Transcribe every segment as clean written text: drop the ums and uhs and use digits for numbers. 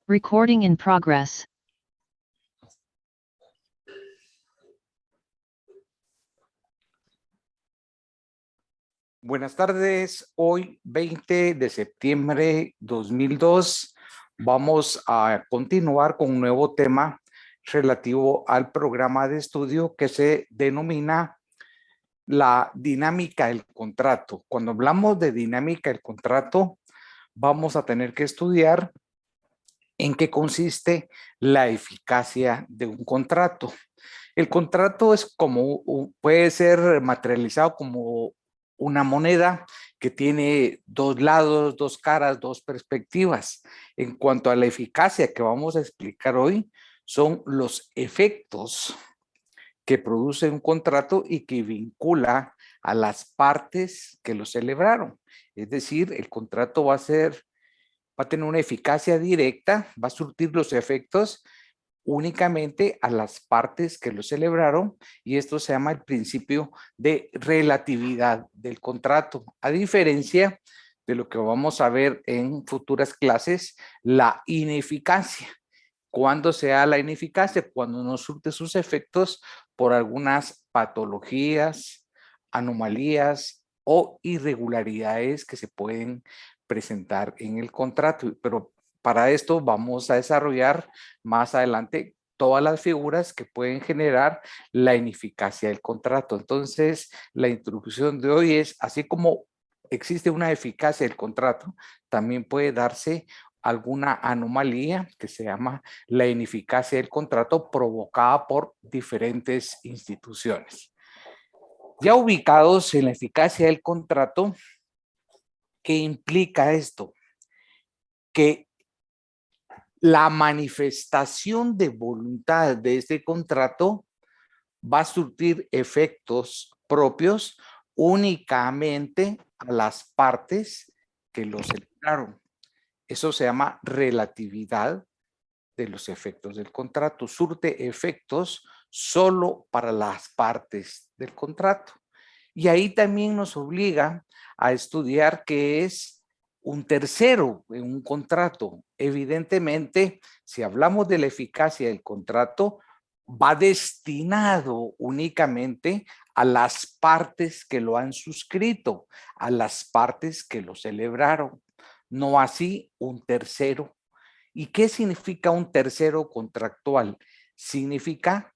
Recording in progress. Buenas tardes, hoy 20 de septiembre 2002 vamos a continuar con un nuevo tema relativo al programa de estudio que se denomina la dinámica del contrato. Cuando hablamos de dinámica del contrato, vamos a tener que estudiar en qué consiste la eficacia de un contrato. El contrato es como, puede ser materializado como una moneda que tiene dos lados, dos caras, dos perspectivas. En cuanto a la eficacia que vamos a explicar hoy, son los efectos que produce un contrato y que vincula a las partes que lo celebraron. Es decir, el contrato va a tener una eficacia directa, va a surtir los efectos únicamente a las partes que lo celebraron, y esto se llama el principio de relatividad del contrato, a diferencia de lo que vamos a ver en futuras clases, la ineficacia. ¿Cuándo se da la ineficacia? Cuando no surte sus efectos por algunas patologías, anomalías o irregularidades que se pueden presentar en el contrato. Pero para esto vamos a desarrollar más adelante todas las figuras que pueden generar la ineficacia del contrato. Entonces, la introducción de hoy es, así como existe una eficacia del contrato, también puede darse alguna anomalía que se llama la ineficacia del contrato provocada por diferentes instituciones. Ya ubicados en la eficacia del contrato, ¿qué implica esto? Que la manifestación de voluntad de este contrato va a surtir efectos propios únicamente a las partes que lo celebraron. Eso se llama relatividad de los efectos del contrato. Surte efectos solo para las partes del contrato. Y ahí también nos obliga a estudiar qué es un tercero en un contrato. Evidentemente, si hablamos de la eficacia del contrato, va destinado únicamente a las partes que lo han suscrito, a las partes que lo celebraron, no así un tercero. ¿Y qué significa un tercero contractual? Significa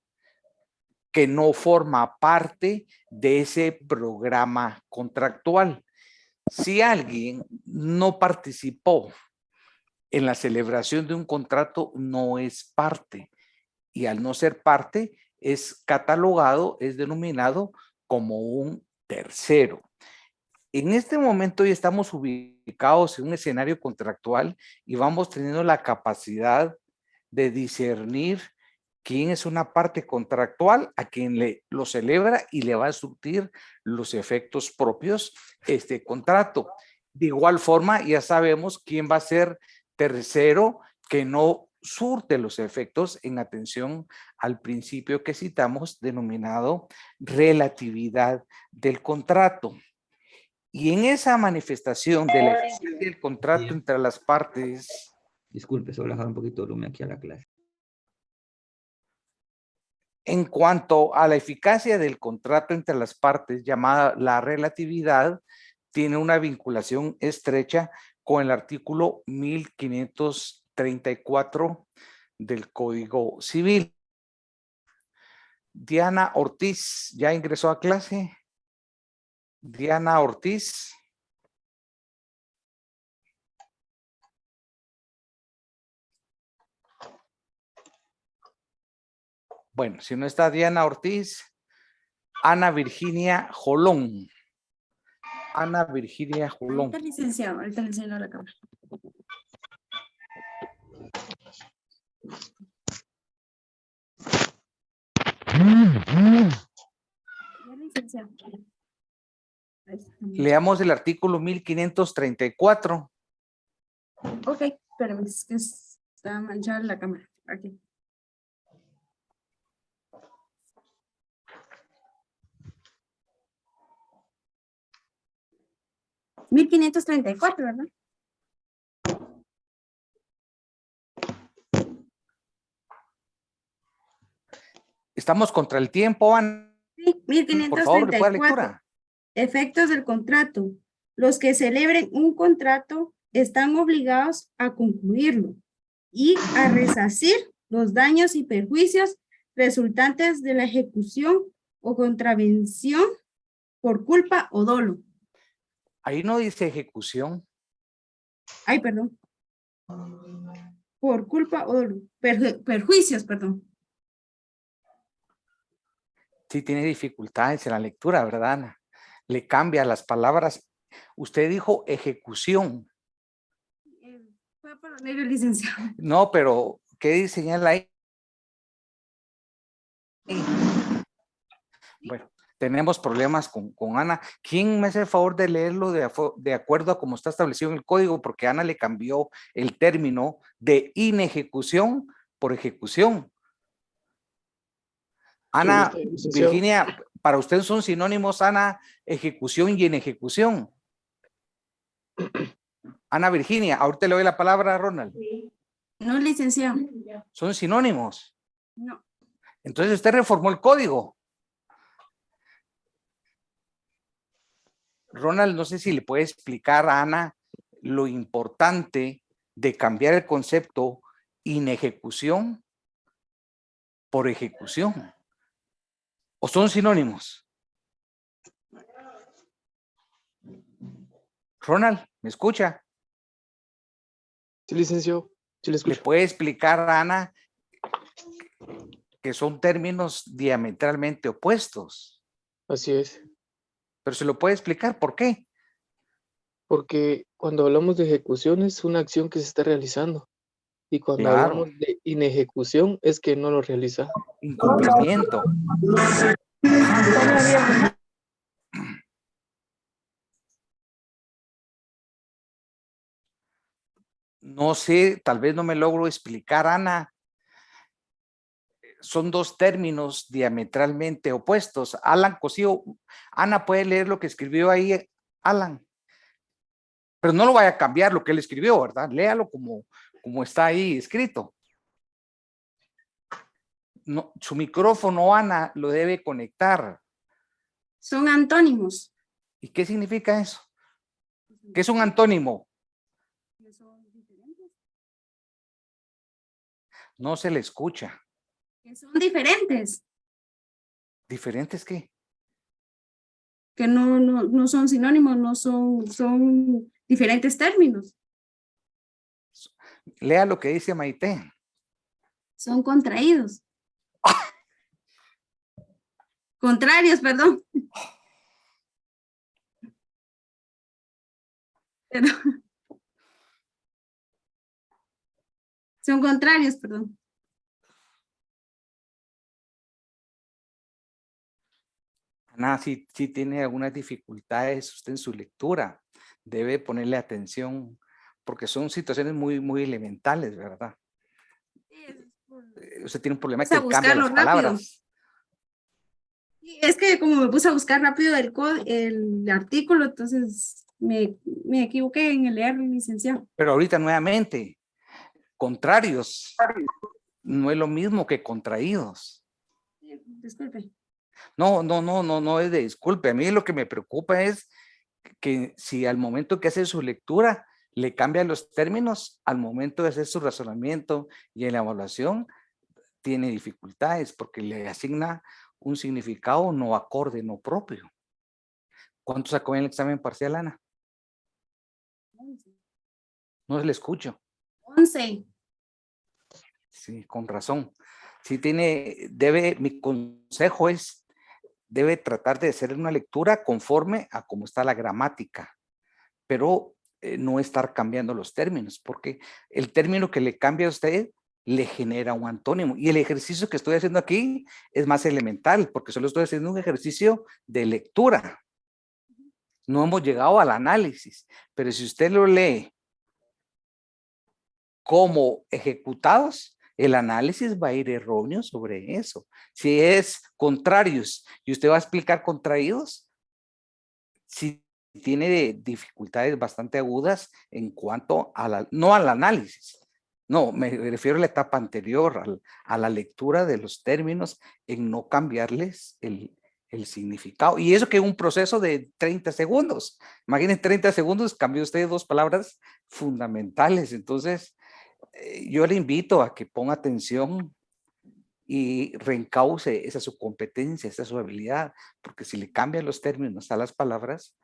que no forma parte de ese programa contractual. Si alguien no participó en la celebración de un contrato, no es parte, y al no ser parte es catalogado, es denominado como un tercero. En este momento ya estamos ubicados en un escenario contractual y vamos teniendo la capacidad de discernir quién es una parte contractual a quien lo celebra y le va a surtir los efectos propios este contrato. De igual forma, ya sabemos quién va a ser tercero que no surte los efectos en atención al principio que citamos denominado relatividad del contrato. Y en esa manifestación de la eficacia del contrato entre las partes. Disculpe, solo bajar un poquito de volumen aquí a la clase. En cuanto a la eficacia del contrato entre las partes, llamada la relatividad, tiene una vinculación estrecha con el artículo 1534 del Código Civil. Diana Ortiz, ¿ya ingresó a clase? Diana Ortiz. Bueno, si no está Diana Ortiz, Ana Virginia Jolón. Ana Virginia Jolón. Ahorita licenciado a la cámara. Licenciado. Leamos el artículo 1534. Ok, pero es que está manchada la cámara. Aquí. ¿1534, verdad? Estamos contra el tiempo, Ana. Sí, Por favor, recuerda la 1534. lectura. Efectos del contrato. Los que celebren un contrato están obligados a concluirlo y a resarcir los daños y perjuicios resultantes de la ejecución o contravención por culpa o dolo. Ahí no dice ejecución. Ay, perdón. Por culpa o dolo. Perjuicios, perdón. Sí tiene dificultades en la lectura, ¿verdad, Ana? Le cambia las palabras. Usted dijo ejecución. Fue por lo medio, licenciado. No, pero ¿qué señala ahí? Bueno, tenemos problemas con Ana. ¿Quién me hace el favor de leerlo de acuerdo a cómo está establecido en el código? Porque Ana le cambió el término de inejecución por ejecución. Ana, Virginia, para usted son sinónimos, Ana, ejecución y inejecución. Ana Virginia, ahorita le doy la palabra a Ronald. No, licenciado. Son sinónimos. No. Entonces usted reformó el código. Ronald, no sé si le puede explicar a Ana lo importante de cambiar el concepto inejecución por ejecución. ¿O son sinónimos? Ronald, ¿me escucha? Sí, licenciado. Sí, le ¿Le escucho. puede explicar a Ana que son términos diametralmente opuestos? Así es. Pero se lo puede explicar, ¿por qué? Porque cuando hablamos de ejecución es una acción que se está realizando. Y cuando Claro. hablamos de inejecución es que no lo realiza. Incumplimiento. No sé, tal vez no me logro explicar, Ana. Son dos términos diametralmente opuestos. Alan Cosío, Ana puede leer lo que escribió ahí, Alan. Pero no lo vaya a cambiar lo que él escribió, ¿verdad? Léalo como está ahí escrito. No, su micrófono, Ana, lo debe conectar. Son antónimos. ¿Y qué significa eso? ¿Qué es un antónimo? Son diferentes. No se le escucha. Son diferentes. ¿Diferentes qué? Que no son sinónimos, son diferentes términos. Lea lo que dice Maite. Son contraídos. Contrarios, perdón. Perdón. Son contrarios, perdón. Ana, si tiene algunas dificultades usted en su lectura, debe ponerle atención porque son situaciones muy elementales, ¿verdad? Usted tiene un problema que cambia las palabras. Es que como me puse a buscar rápido el artículo, entonces me equivoqué en el leer, licenciado. Pero ahorita nuevamente, contrarios no es lo mismo que contraídos. Disculpe. No es de disculpe. A mí lo que me preocupa es que si al momento que hace su lectura le cambian los términos, al momento de hacer su razonamiento y en la evaluación, tiene dificultades porque le asigna un significado no acorde, no propio. ¿Cuánto sacó en el examen parcial, Ana? 11. No le escucho. 11. Sí, con razón. Sí mi consejo es, debe tratar de hacer una lectura conforme a cómo está la gramática, pero no estar cambiando los términos, porque el término que le cambia a usted le genera un antónimo. Y el ejercicio que estoy haciendo aquí es más elemental, porque solo estoy haciendo un ejercicio de lectura. No hemos llegado al análisis, pero si usted lo lee como ejecutados, el análisis va a ir erróneo sobre eso. Si es contrarios y usted va a explicar contraídos, si tiene dificultades bastante agudas en cuanto a no al análisis, No, me refiero a la etapa anterior, a la lectura de los términos, en no cambiarles el significado. Y eso que es un proceso de 30 segundos. Imaginen 30 segundos, cambió usted 2 palabras fundamentales. Entonces, yo le invito a que ponga atención y reencauce esa su competencia, esa su habilidad, porque si le cambian los términos a las palabras,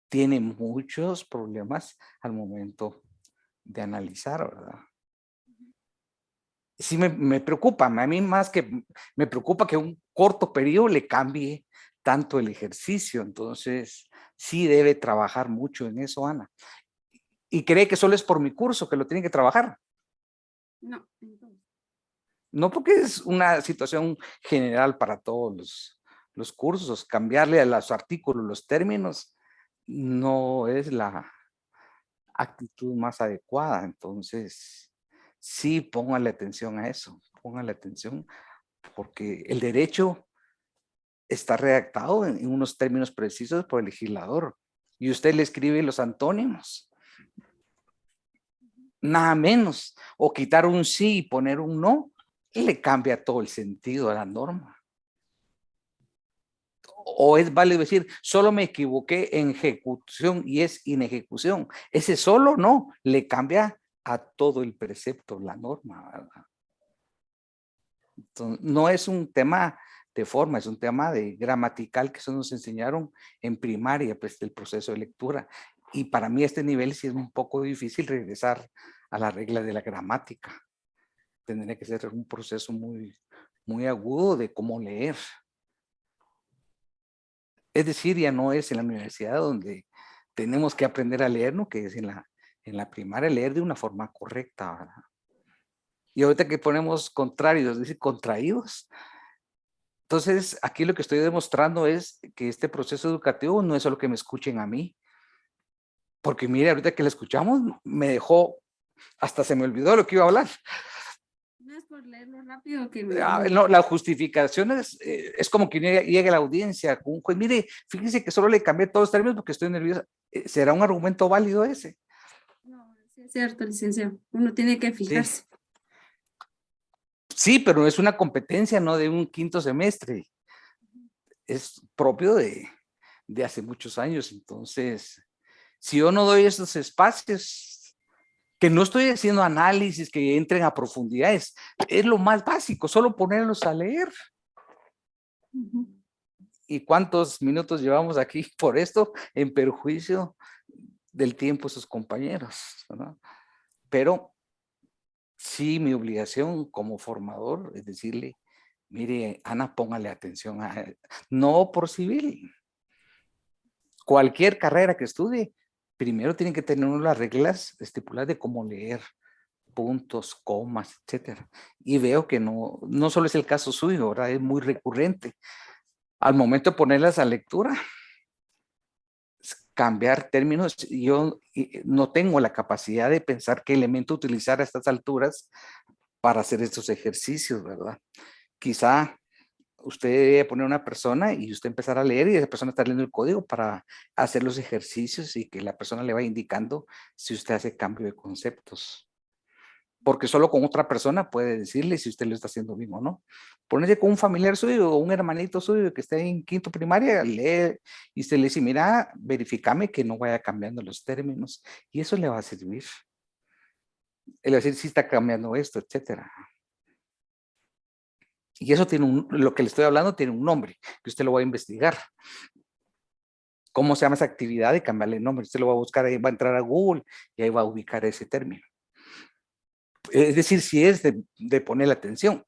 tiene muchos problemas al momento de analizar, ¿verdad? Sí me preocupa, a mí más que me preocupa que un corto periodo le cambie tanto el ejercicio, entonces sí debe trabajar mucho en eso, Ana. ¿Y cree que solo es por mi curso que lo tiene que trabajar? No, entonces. No, porque es una situación general para todos los cursos, cambiarle a los artículos, los términos, no es la actitud más adecuada, entonces sí póngale atención a eso, póngale atención porque el derecho está redactado en unos términos precisos por el legislador y usted le escribe los antónimos, nada menos, o quitar un sí y poner un no, le cambia todo el sentido a la norma. O es válido decir, solo me equivoqué en ejecución y es inejecución. Ese solo no, le cambia a todo el precepto, la norma, ¿verdad? Entonces, no es un tema de forma, es un tema de gramatical que eso nos enseñaron en primaria, pues del proceso de lectura. Y para mí a este nivel sí es un poco difícil regresar a la regla de la gramática. Tendría que ser un proceso muy agudo de cómo leer. Es decir, ya no es en la universidad donde tenemos que aprender a leer, ¿no? Que es en la primaria, leer de una forma correcta, ¿verdad? Y ahorita que ponemos contrarios, es decir, contraídos. Entonces, aquí lo que estoy demostrando es que este proceso educativo no es solo que me escuchen a mí, porque mire, ahorita que la escuchamos, me dejó, hasta se me olvidó lo que iba a hablar. No es por leerlo rápido que No, la justificación es como que llegue a la audiencia con un juez, mire, fíjese que solo le cambié todos los términos porque estoy nerviosa. ¿Será un argumento válido ese? No, sí es cierto, licenciado. Uno tiene que fijarse. Sí, pero no es una competencia, no de un quinto semestre. Es propio de hace muchos años. Entonces, si yo no doy esos espacios, que no estoy haciendo análisis que entren a profundidades, es lo más básico, solo ponerlos a leer. ¿Y cuántos minutos llevamos aquí por esto en perjuicio del tiempo de sus compañeros, ¿verdad? Pero sí, mi obligación como formador es decirle, mire, Ana, póngale atención a, no por civil. Cualquier carrera que estudie, primero tienen que tener las reglas estipuladas de cómo leer, puntos, comas, etcétera. Y veo que no solo es el caso suyo, ¿verdad? Es muy recurrente. Al momento de ponerlas a lectura, cambiar términos, yo no tengo la capacidad de pensar qué elemento utilizar a estas alturas para hacer estos ejercicios, ¿verdad? Quizá usted debe poner una persona y usted empezar a leer y esa persona está leyendo el código para hacer los ejercicios y que la persona le va indicando si usted hace cambio de conceptos. Porque solo con otra persona puede decirle si usted lo está haciendo bien o no. Ponerse con un familiar suyo o un hermanito suyo que esté en quinto primaria, lee y usted le dice, mira, verifícame que no vaya cambiando los términos y eso le va a servir. Él va a decir si está cambiando esto, etcétera. Y eso tiene lo que le estoy hablando tiene un nombre, que usted lo va a investigar. ¿Cómo se llama esa actividad de cambiarle el nombre? Usted lo va a buscar, ahí va a entrar a Google y ahí va a ubicar ese término. Es decir, si es de poner la atención.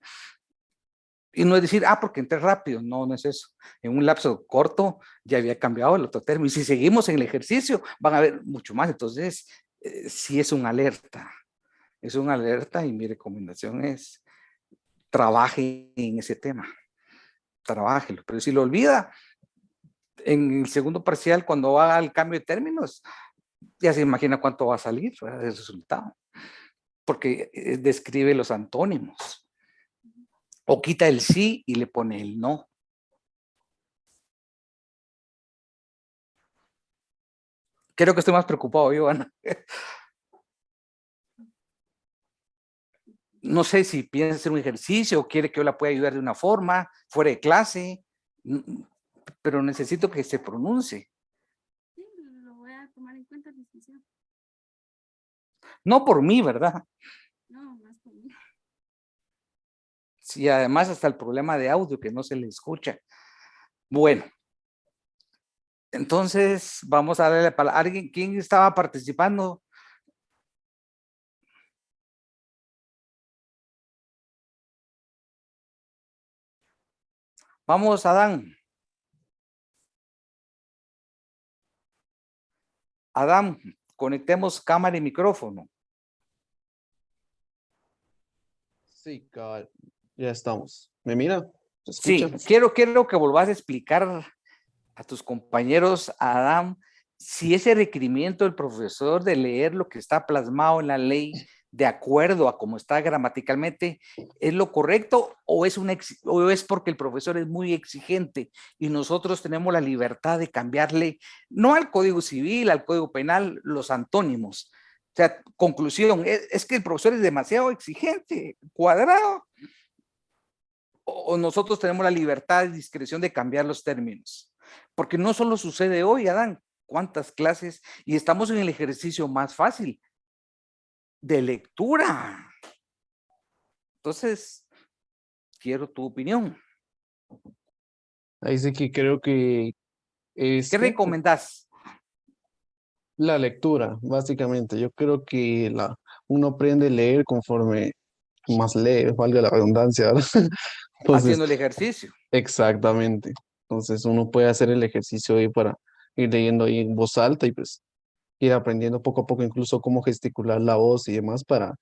Y no es decir, porque entré rápido. No, no es eso. En un lapso corto ya había cambiado el otro término. Y si seguimos en el ejercicio, van a ver mucho más. Entonces, sí es una alerta. Es una alerta y mi recomendación es trabaje en ese tema. Trabájelo. Pero si lo olvida, en el segundo parcial, cuando haga el cambio de términos, ya se imagina cuánto va a salir, ¿verdad? El resultado. Porque describe los antónimos. O quita el sí y le pone el no. Creo que estoy más preocupado yo, Ana. No sé si piensa hacer un ejercicio o quiere que yo la pueda ayudar de una forma, fuera de clase, pero necesito que se pronuncie. Sí, lo voy a tomar en cuenta, licenciado. No por mí, ¿verdad? No, más conmigo. Sí, además hasta el problema de audio que no se le escucha. Bueno, entonces vamos a darle la palabra. ¿Alguien, quién estaba participando? Vamos, Adán. Adán, conectemos cámara y micrófono. Sí, cabal, ya estamos. ¿Me mira? ¿Se Sí, escucha? quiero que volvás a explicar a tus compañeros, Adán, si ese requerimiento del profesor de leer lo que está plasmado en la ley de acuerdo a cómo está gramaticalmente, ¿es lo correcto o es porque el profesor es muy exigente y nosotros tenemos la libertad de cambiarle, no al Código Civil, al Código Penal, los antónimos? O sea, conclusión, es que el profesor es demasiado exigente, cuadrado, o nosotros tenemos la libertad y discreción de cambiar los términos. Porque no solo sucede hoy, Adán, cuántas clases, y estamos en el ejercicio más fácil de lectura. Entonces, quiero tu opinión. Ahí sí que creo que ¿Qué recomendás? la lectura, básicamente. Yo creo que uno aprende a leer conforme más lee, valga la redundancia, ¿verdad? Entonces, Haciendo el ejercicio. exactamente. Entonces uno puede hacer el ejercicio ahí para ir leyendo ahí en voz alta y pues ir aprendiendo poco a poco incluso cómo gesticular la voz y demás para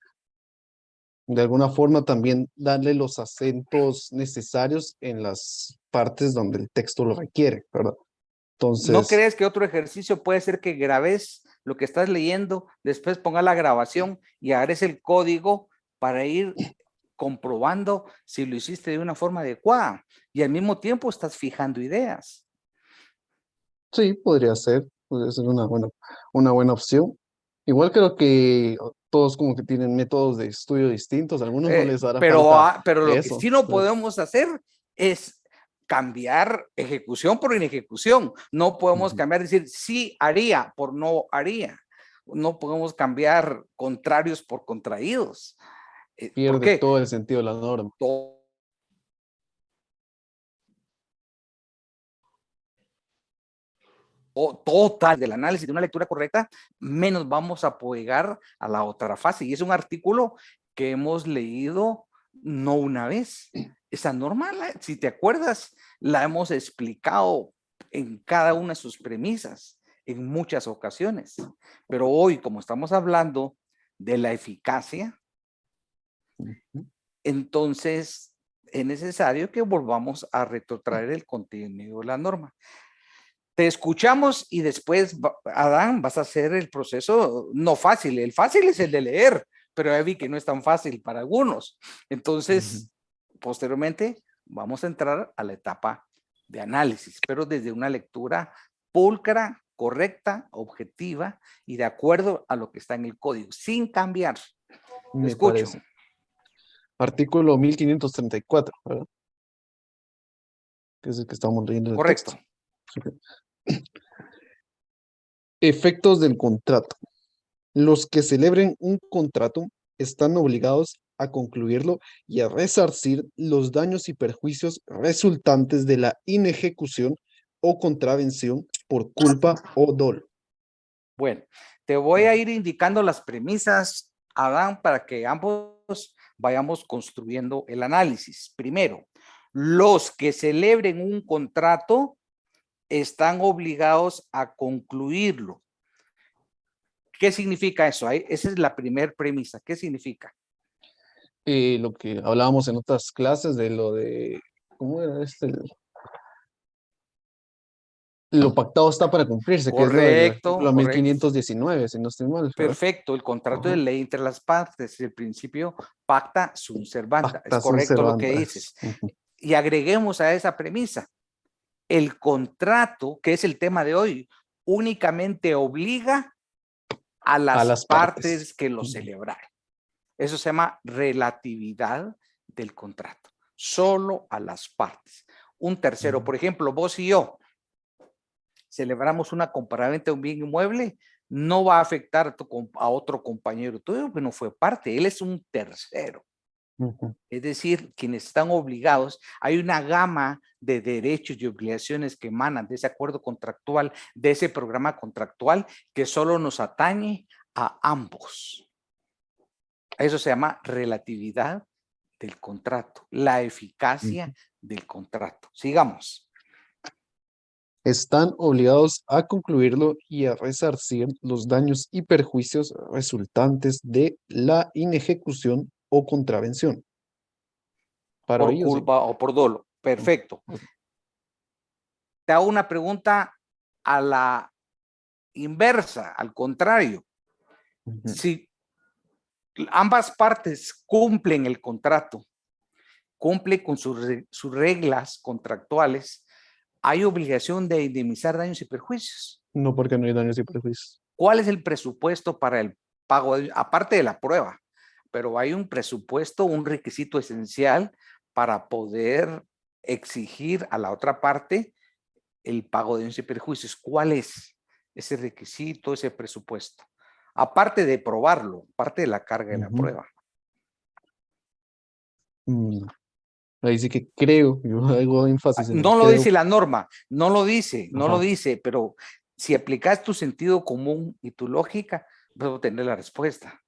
de alguna forma también darle los acentos necesarios en las partes donde el texto lo requiere, ¿verdad? ¿No Entonces, crees que otro ejercicio puede ser que grabes lo que estás leyendo, después pongas la grabación y hagas el código para ir comprobando si lo hiciste de una forma adecuada y al mismo tiempo estás fijando ideas? sí, podría ser una buena opción. Igual creo que todos como que tienen métodos de estudio distintos, a algunos no les hará falta Pero lo que eso. sí no podemos hacer es cambiar ejecución por inejecución. No podemos Ujú. cambiar, decir sí haría por no haría. No podemos cambiar contrarios por contraídos. ¿Por Pierde qué? todo el sentido de la norma. O total del análisis de una lectura correcta, menos vamos a llegar a la otra fase. Y es un artículo que hemos leído no una vez. Esa norma, si te acuerdas, la hemos explicado en cada una de sus premisas en muchas ocasiones. Pero hoy, como estamos hablando de la eficacia, Ujú. entonces es necesario que volvamos a retrotraer el contenido de la norma. Te escuchamos y después, Adán, vas a hacer el proceso no fácil. El fácil es el de leer, pero ya vi que no es tan fácil para algunos. Entonces, posteriormente, vamos a entrar a la etapa de análisis, pero desde una lectura pulcra, correcta, objetiva y de acuerdo a lo que está en el código, sin cambiar. Te Me escucho. parece. Artículo 1534, ¿verdad? Que es el que estamos leyendo el Correcto. texto. Efectos del contrato. Los que celebren un contrato están obligados a concluirlo y a resarcir los daños y perjuicios resultantes de la inejecución o contravención por culpa o dolo. Bueno, te voy a ir indicando las premisas, Adán, para que ambos vayamos construyendo el análisis. Primero, los que celebren un contrato están obligados a concluirlo. ¿Qué significa eso? Esa es la primera premisa. ¿Qué significa? Lo que hablábamos en otras clases de lo de, ¿cómo era este? Lo pactado está para cumplirse, que es lo del Correcto, artículo correcto. 1519, si no estoy mal, ¿verdad? Perfecto, el contrato de Ajá. ley entre las partes, el principio pacta sunt servanda. Es Pacta sunt correcto lo que servanda. dices. Y agreguemos a esa premisa, el contrato, que es el tema de hoy, únicamente obliga a A las las partes. partes que lo celebraron. Eso se llama relatividad del contrato. Solo a las partes. Un tercero, por ejemplo, vos y yo celebramos una compraventa de un bien inmueble, no va a afectar a otro compañero tuyo que no fue parte. Él es un tercero. Es decir, quienes están obligados, hay una gama de derechos y obligaciones que emanan de ese acuerdo contractual, de ese programa contractual, que solo nos atañe a ambos. Eso se llama relatividad del contrato, la eficacia del contrato. Sigamos. Están obligados a concluirlo y a resarcir los daños y perjuicios resultantes de la inejecución o contravención. Para Por ellos, sí. culpa o por dolo. Perfecto. Te hago una pregunta a la inversa, al contrario. Si ambas partes cumplen el contrato, cumple con sus reglas contractuales, hay obligación de indemnizar daños y perjuicios. No, porque no hay daños y perjuicios. ¿Cuál es el presupuesto para el pago, aparte de la prueba? Pero hay un presupuesto, un requisito esencial para poder exigir a la otra parte el pago de daños y perjuicios. ¿Cuál es ese requisito, ese presupuesto? Aparte de probarlo, aparte de la carga de la prueba. Ahí sí que creo, yo hago énfasis en el No lo creo. dice la norma, no lo dice, pero si aplicas tu sentido común y tu lógica, vas a obtener la respuesta.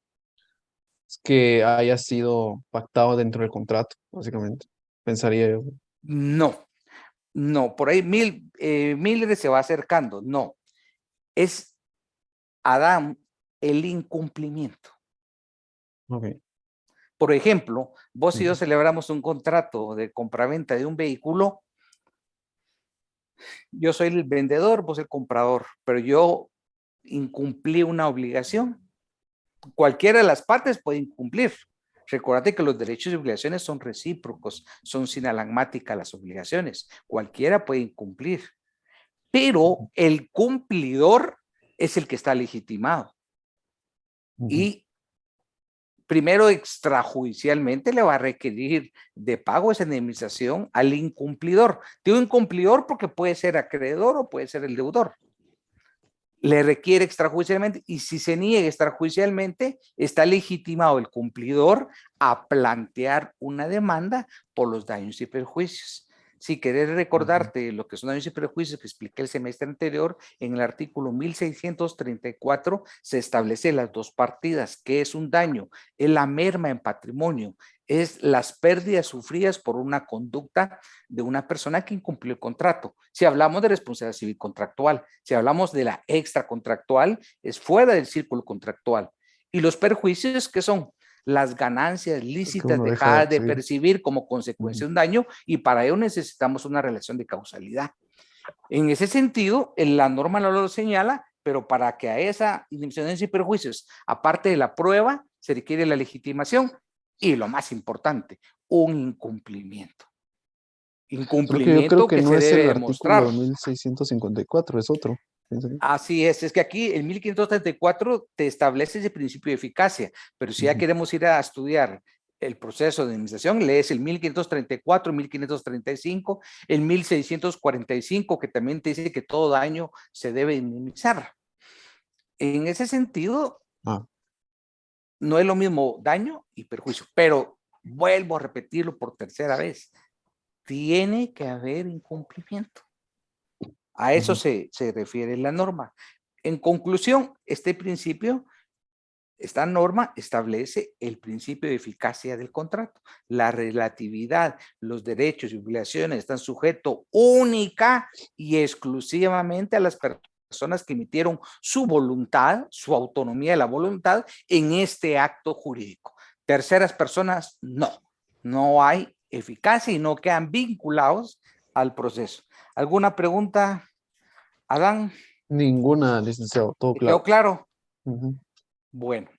Es que haya sido pactado dentro del contrato, básicamente. Pensaría yo. No, por ahí Mildred se va acercando. No, es Adán el incumplimiento. Ok. Por ejemplo, vos y yo celebramos un contrato de compraventa de un vehículo. Yo soy el vendedor, vos el comprador, pero yo incumplí una obligación. Cualquiera de las partes puede incumplir. Recordate que los derechos y obligaciones son recíprocos, son sinalagmáticas las obligaciones. Cualquiera puede incumplir, pero el cumplidor es el que está legitimado. Y primero, extrajudicialmente le va a requerir de pago esa indemnización al incumplidor. Digo incumplidor porque puede ser acreedor o puede ser el deudor. Le requiere extrajudicialmente y si se niega extrajudicialmente, está legitimado el cumplidor a plantear una demanda por los daños y perjuicios. Si querés recordarte lo que son daños y perjuicios que expliqué el semestre anterior, en el artículo 1634 se establece las dos partidas. ¿Qué es un daño? Es la merma en patrimonio, es las pérdidas sufridas por una conducta de una persona que incumplió el contrato. Si hablamos de responsabilidad civil contractual, si hablamos de la extracontractual, es fuera del círculo contractual. Y los perjuicios, ¿qué son? Las ganancias lícitas dejadas de percibir como consecuencia de un daño, y para ello necesitamos una relación de causalidad. En ese sentido, la norma no lo señala, pero para que a esa indemnización y perjuicios, aparte de la prueba, se requiere la legitimación y lo más importante, un incumplimiento. Incumplimiento yo creo que no se es debe el demostrar. artículo 1654, es otro. Así es que aquí el 1534 te establece ese principio de eficacia, pero si ya queremos ir a estudiar el proceso de indemnización, lees el 1534, 1535, el 1645, que también te dice que todo daño se debe indemnizar. En ese sentido, no es lo mismo daño y perjuicio, pero vuelvo a repetirlo por tercera vez, tiene que haber incumplimiento. A eso se refiere la norma. En conclusión, esta norma establece el principio de eficacia del contrato. La relatividad, los derechos y obligaciones están sujetos única y exclusivamente a las personas que emitieron su voluntad, su autonomía de la voluntad en este acto jurídico. Terceras personas, no hay eficacia y no quedan vinculados al proceso. ¿Alguna pregunta, Adán? Ninguna, licenciado, todo ¿Te claro. quedó claro? Bueno,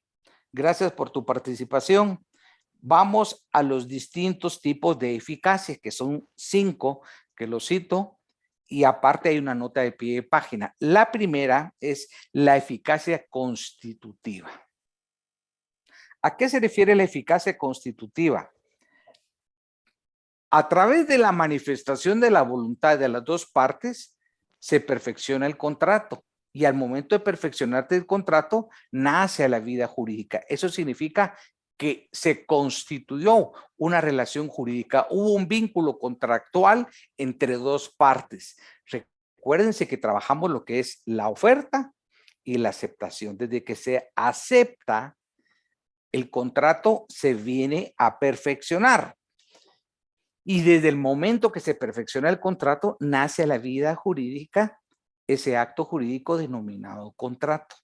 gracias por tu participación. Vamos a los distintos tipos de eficacia, que son 5, que los cito, y aparte hay una nota de pie de página. La primera es la eficacia constitutiva. ¿A qué se refiere la eficacia constitutiva? A través de la manifestación de la voluntad de las dos partes, se perfecciona el contrato. Y al momento de perfeccionarte el contrato, nace a la vida jurídica. Eso significa que se constituyó una relación jurídica, hubo un vínculo contractual entre dos partes. Recuérdense que trabajamos lo que es la oferta y la aceptación. Desde que se acepta, el contrato se viene a perfeccionar. Y desde el momento que se perfecciona el contrato, nace a la vida jurídica ese acto jurídico denominado contrato.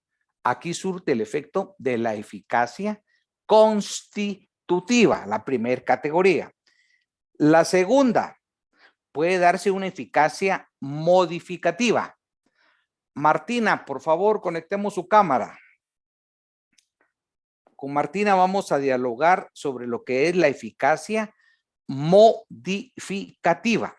Aquí surte el efecto de la eficacia constitutiva, la primera categoría. La segunda, puede darse una eficacia modificativa. Martina, por favor, conectemos su cámara. Con Martina vamos a dialogar sobre lo que es la eficacia modificativa.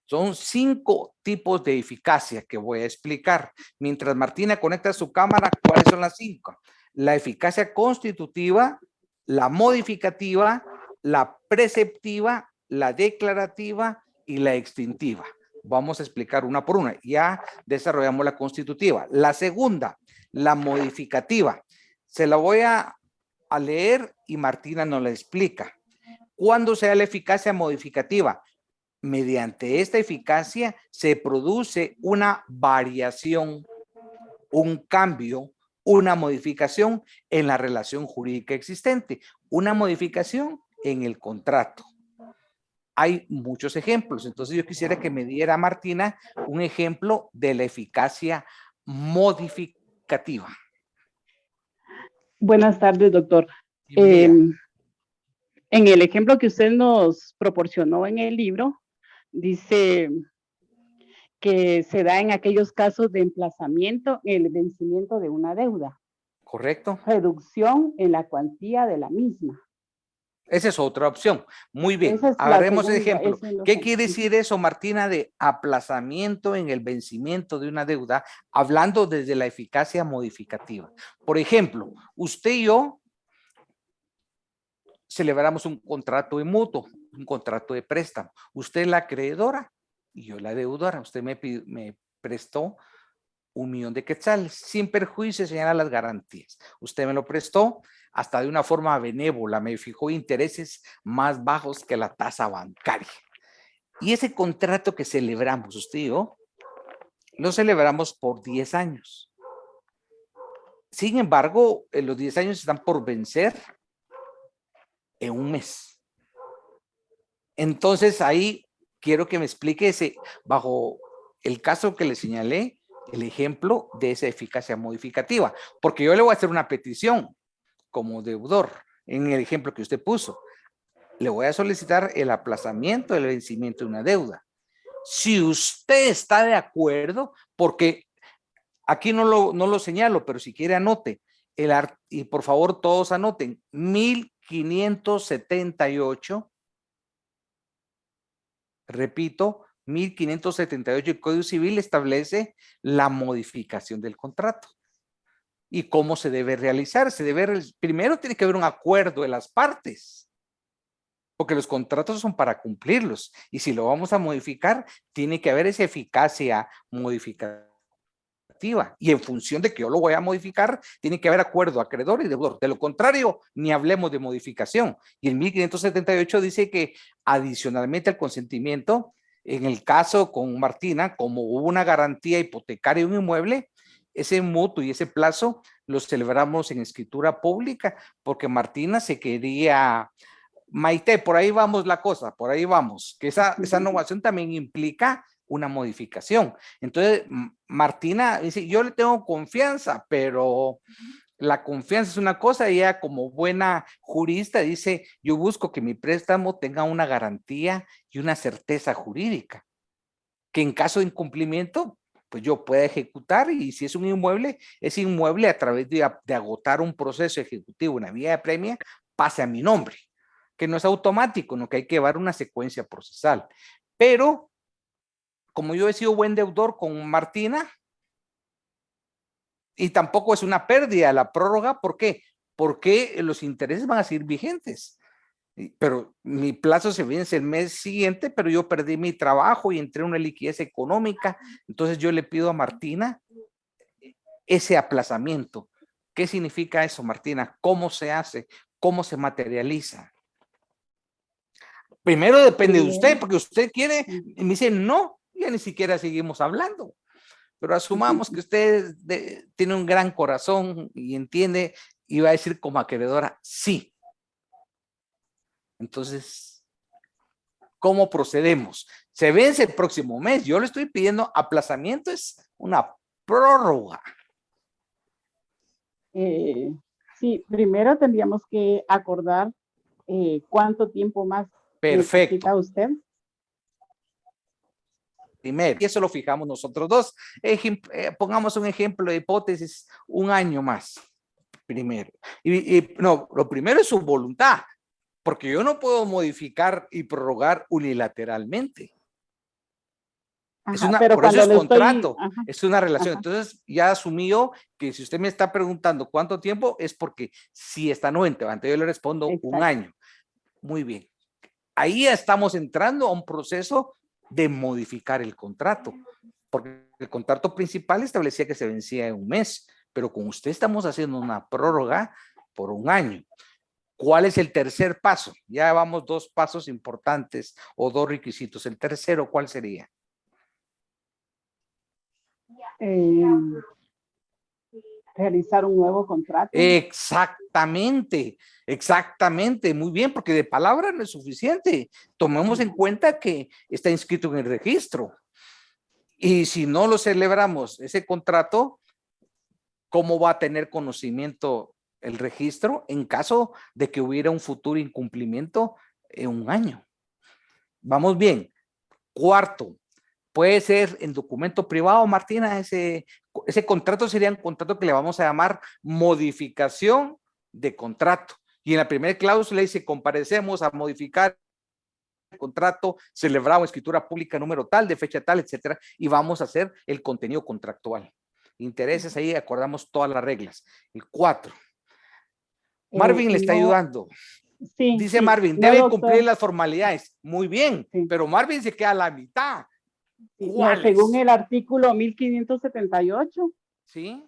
Son 5 tipos de eficacia que voy a explicar. Mientras Martina conecta su cámara, ¿cuáles son las 5? La eficacia constitutiva, la modificativa, la preceptiva, la declarativa y la extintiva. Vamos a explicar una por una. Ya desarrollamos la constitutiva. La segunda, la modificativa. Se la voy a leer y Martina nos la explica. ¿Cuándo se da la eficacia modificativa? Mediante esta eficacia se produce una variación, un cambio, una modificación en la relación jurídica existente, una modificación en el contrato. Hay muchos ejemplos, entonces yo quisiera que me diera Martina un ejemplo de la eficacia modificativa. Buenas tardes, doctor. En el ejemplo que usted nos proporcionó en el libro, dice que se da en aquellos casos de emplazamiento en el vencimiento de una deuda. ¿Correcto? Reducción en la cuantía de la misma. Esa es otra opción. Muy bien, Esa es la agarremos el segunda, ejemplo. ese es lo ¿Qué que- quiere decir eso, Martina, de aplazamiento en el vencimiento de una deuda? Hablando desde la eficacia modificativa. Por ejemplo, usted y yo celebramos un contrato de mutuo, un contrato de préstamo. Usted es la acreedora y yo la deudora. Usted me prestó 1,000,000 de quetzales, sin perjuicio de señalar las garantías. Usted me lo prestó hasta de una forma benévola, me fijó intereses más bajos que la tasa bancaria. Y ese contrato que celebramos, usted y yo, lo celebramos por 10 años. Sin embargo, los 10 años están por vencer en un mes. Entonces ahí quiero que me explique ese, bajo el caso que le señalé, el ejemplo de esa eficacia modificativa, porque yo le voy a hacer una petición como deudor en el ejemplo que usted puso. Le voy a solicitar el aplazamiento del vencimiento de una deuda. Si usted está de acuerdo, porque aquí no lo señalo, pero si quiere anote, y por favor todos anoten, 1578, repito, 1578, el Código Civil establece la modificación del contrato. ¿Y cómo se debe realizar? Primero tiene que haber un acuerdo de las partes, porque los contratos son para cumplirlos. Y si lo vamos a modificar, tiene que haber esa eficacia modificativa. Y en función de que yo lo voy a modificar, tiene que haber acuerdo acreedor y deudor. De lo contrario, ni hablemos de modificación. Y el 1578 dice que adicionalmente al consentimiento, en el caso con Martina, como hubo una garantía hipotecaria de un inmueble, ese mutuo y ese plazo los celebramos en escritura pública, porque Martina se quería... Maite, por ahí vamos la cosa, por ahí vamos, que esa innovación también implica una modificación. Entonces, Martina dice, yo le tengo confianza, pero la confianza es una cosa, y ella como buena jurista dice, yo busco que mi préstamo tenga una garantía y una certeza jurídica, que en caso de incumplimiento, pues yo pueda ejecutar, y si es un inmueble, ese inmueble a través de agotar un proceso ejecutivo, una vía de premia, pase a mi nombre, que no es automático, no, que hay que llevar una secuencia procesal. Pero, como yo he sido buen deudor con Martina, y tampoco es una pérdida la prórroga, ¿por qué? ¿por qué los intereses van a seguir vigentes? Pero mi plazo se vence el mes siguiente, pero yo perdí mi trabajo y entré en una liquidez económica. Entonces yo le pido a Martina ese aplazamiento. ¿Qué significa eso, Martina? ¿Cómo se hace? ¿Cómo se materializa? Primero depende de usted, porque usted quiere, y me dice, no, ya ni siquiera seguimos hablando. Pero asumamos que usted tiene un gran corazón y entiende y va a decir como acreedora, sí. Entonces, ¿cómo procedemos? Se vence el próximo mes. Yo le estoy pidiendo aplazamiento, es una prórroga. Sí, primero tendríamos que acordar cuánto tiempo más Perfecto. necesita usted. Primero, y eso lo fijamos nosotros dos. Pongamos un ejemplo de hipótesis, 1 año más. Primero. No, lo primero es su voluntad, porque yo no puedo modificar y prorrogar unilateralmente. Ajá, Por eso es contrato, ajá, es una relación. ajá. Entonces ya asumió que si usted me está preguntando cuánto tiempo, es porque si está 90, antes yo le respondo Exacto. 1 año. Muy bien. Ahí ya estamos entrando a un proceso de modificar el contrato, porque el contrato principal establecía que se vencía en 1 mes, pero con usted estamos haciendo una prórroga por 1 año. ¿Cuál es el tercer paso? Ya vamos 2 pasos importantes o 2 requisitos. El tercero, ¿cuál sería? Realizar un nuevo contrato. Exactamente, exactamente, muy bien, porque de palabra no es suficiente. Tomemos en cuenta que está inscrito en el registro. Y si no lo celebramos ese contrato, ¿cómo va a tener conocimiento el registro en caso de que hubiera un futuro incumplimiento en 1 año? Vamos bien. Cuarto, puede ser en documento privado, Martina, ese contrato sería un contrato que le vamos a llamar modificación de contrato. Y en la primera cláusula dice, comparecemos a modificar el contrato celebrado en escritura pública número tal, de fecha tal, etcétera, y vamos a hacer el contenido contractual. Intereses ahí, acordamos todas las reglas. El 4. Marvin le está ayudando. Sí, Dice sí, Marvin, no, debe doctor. cumplir las formalidades. Muy bien, Sí. pero Marvin se queda a la mitad. No, según el artículo 1578, ¿Sí?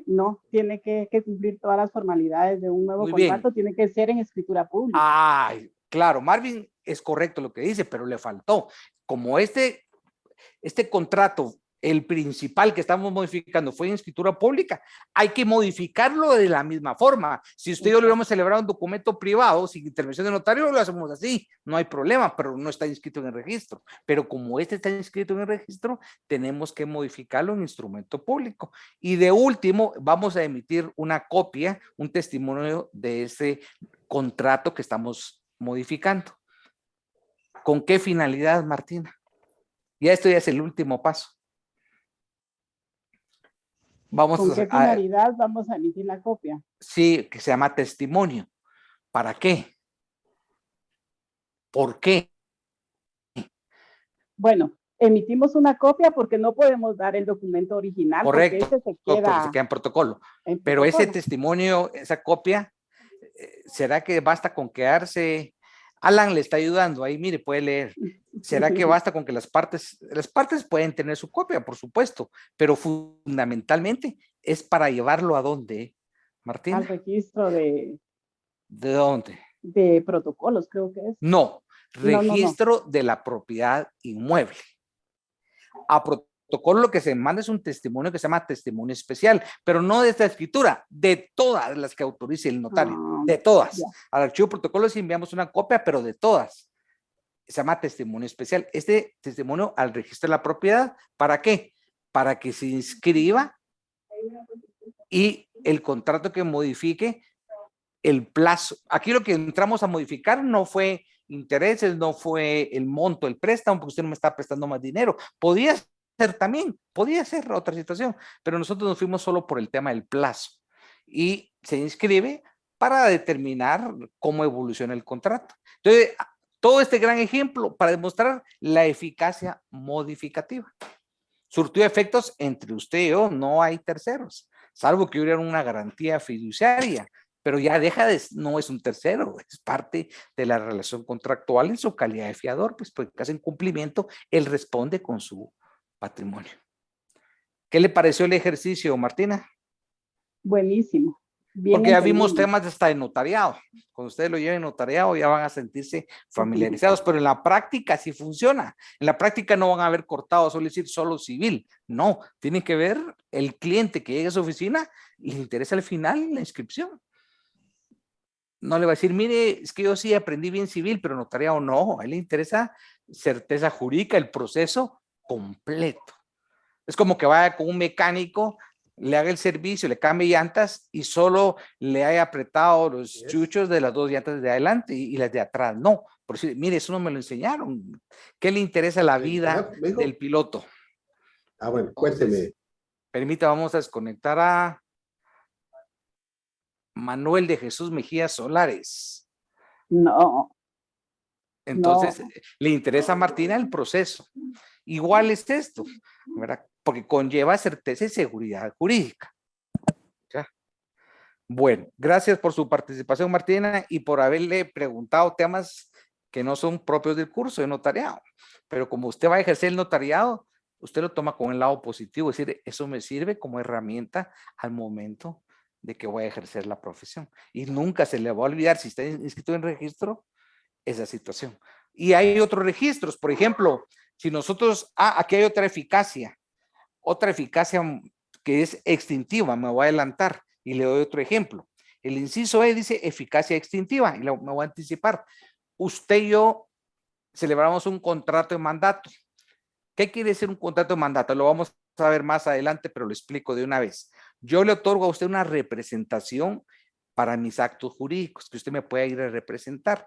no, tiene que cumplir todas las formalidades de un nuevo Muy contrato, bien. tiene que ser en escritura pública. Ay, claro, Marvin es correcto lo que dice, pero le faltó. Como este contrato, el principal que estamos modificando fue en escritura pública, hay que modificarlo de la misma forma. Si usted y yo le hubiéramos celebrado un documento privado sin intervención de notario, lo hacemos así, no hay problema, pero no está inscrito en el registro. Pero como este está inscrito en el registro, tenemos que modificarlo en instrumento público. Y de último, vamos a emitir una copia, un testimonio de ese contrato que estamos modificando. ¿Con qué finalidad, Martina? Ya esto ya es el último paso. ¿Con qué finalidad vamos a emitir la copia? Sí, que se llama testimonio. ¿Para qué? ¿Por qué? Bueno, emitimos una copia porque no podemos dar el documento original. Correcto, porque ese porque se queda en protocolo. Pero ese testimonio, esa copia, ¿será que basta con quedarse? Alan le está ayudando ahí, mire, puede leer. ¿Será que basta con que las partes pueden tener su copia, por supuesto, pero fundamentalmente es para llevarlo a dónde, Martín? Al registro ¿De dónde? De protocolos, creo que es. No, registro de la propiedad inmueble. A protocolo lo que se manda es un testimonio que se llama testimonio especial, pero no de esta escritura, de todas las que autorice el notario, de todas. Ya. Al archivo protocolo sí enviamos una copia, pero de todas. Se llama testimonio especial. Este testimonio al registro de la propiedad, ¿para qué? Para que se inscriba y el contrato que modifique el plazo. Aquí lo que entramos a modificar no fue intereses, no fue el monto, el préstamo, porque usted no me está prestando más dinero. Podía ser también, podía ser otra situación, pero nosotros nos fuimos solo por el tema del plazo y se inscribe para determinar cómo evoluciona el contrato. Entonces, todo este gran ejemplo para demostrar la eficacia modificativa. Surtió efectos entre usted y yo, no hay terceros, salvo que hubiera una garantía fiduciaria, pero ya no es un tercero, es parte de la relación contractual en su calidad de fiador, pues porque hacen cumplimiento, él responde con su patrimonio. ¿Qué le pareció el ejercicio, Martina? Buenísimo. Bien Porque ya vimos entendido. temas hasta de notariado. Cuando ustedes lo lleven notariado ya van a sentirse familiarizados, pero en la práctica sí funciona. En la práctica no van a haber cortado, solo decir solo civil. No, tiene que ver el cliente que llegue a su oficina y le interesa al final la inscripción. No le va a decir, mire, es que yo sí aprendí bien civil, pero notariado no. A él le interesa certeza jurídica, el proceso completo. Es como que vaya con un mecánico, le haga el servicio, le cambie llantas y solo le haya apretado los chuchos de las dos llantas de adelante y las de atrás. No, por decir, mire, eso no me lo enseñaron. ¿Qué le interesa la vida ¿Me dijo? del piloto? Ah, bueno, Entonces, cuénteme. permita, vamos a desconectar a Manuel de Jesús Mejía Solares. No, Entonces, le interesa a Martina el proceso. Igual es esto, ¿verdad? Porque conlleva certeza y seguridad jurídica. ¿Ya? Bueno, gracias por su participación, Martina, y por haberle preguntado temas que no son propios del curso de notariado. Pero como usted va a ejercer el notariado, usted lo toma con el lado positivo, es decir, eso me sirve como herramienta al momento de que voy a ejercer la profesión. Y nunca se le va a olvidar, si está inscrito en registro, esa situación. Y hay otros registros, por ejemplo, si nosotros, aquí hay otra eficacia que es extintiva, me voy a adelantar y le doy otro ejemplo. El inciso E dice eficacia extintiva y me voy a anticipar. Usted y yo celebramos un contrato de mandato. ¿Qué quiere decir un contrato de mandato? Lo vamos a ver más adelante, pero lo explico de una vez. Yo le otorgo a usted una representación para mis actos jurídicos, que usted me pueda ir a representar,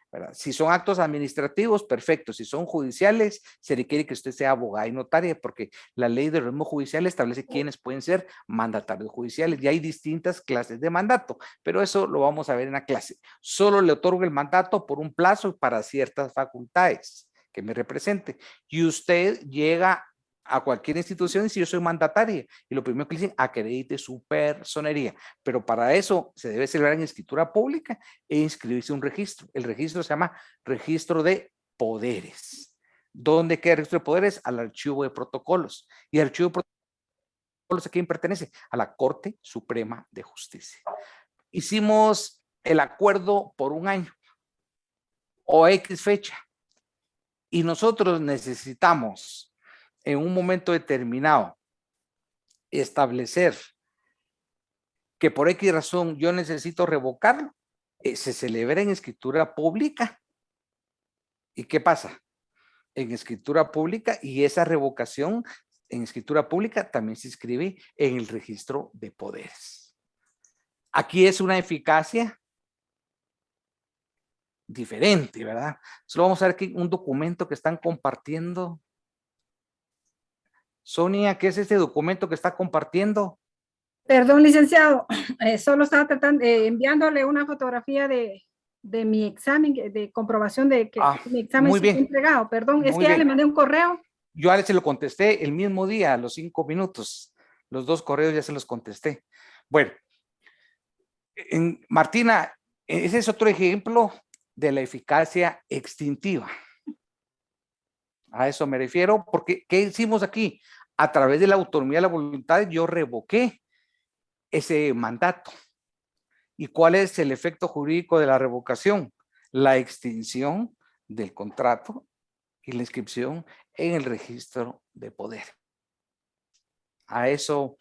¿verdad? Si son actos administrativos, perfecto. Si son judiciales, se requiere que usted sea abogada y notaria, porque la ley del ritmo judicial establece quiénes pueden ser mandatarios judiciales y hay distintas clases de mandato, pero eso lo vamos a ver en la clase. Solo le otorgo el mandato por un plazo para ciertas facultades que me represente y usted llega a cualquier institución y si yo soy mandataria y lo primero que le dicen, acredite su personería, pero para eso se debe celebrar en escritura pública e inscribirse un registro. El registro se llama registro de poderes. ¿Dónde queda el registro de poderes? Al archivo de protocolos. Y el archivo de protocolos, ¿a quién pertenece? A la Corte Suprema de Justicia. Hicimos el acuerdo por un año o X fecha y nosotros necesitamos en un momento determinado establecer que por X razón yo necesito revocarlo, se celebra en escritura pública. ¿Y qué pasa? En escritura pública y esa revocación en escritura pública también se inscribe en el registro de poderes. Aquí es una eficacia diferente, ¿verdad? Solo vamos a ver aquí un documento que están compartiendo. Sonia, ¿qué es este documento que está compartiendo? Perdón, licenciado, solo estaba enviándole una fotografía de mi examen, de comprobación de que mi examen muy se ha bien. entregado. Perdón, es Muy que ya bien. le mandé un correo. Yo a él se lo contesté el mismo día, a los 5 minutos. Los 2 correos ya se los contesté. Bueno, Martina, ese es otro ejemplo de la eficacia extintiva. A eso me refiero, porque ¿qué hicimos aquí? A través de la autonomía de la voluntad, yo revoqué ese mandato. ¿Y cuál es el efecto jurídico de la revocación? La extinción del contrato y la inscripción en el registro de poder. A eso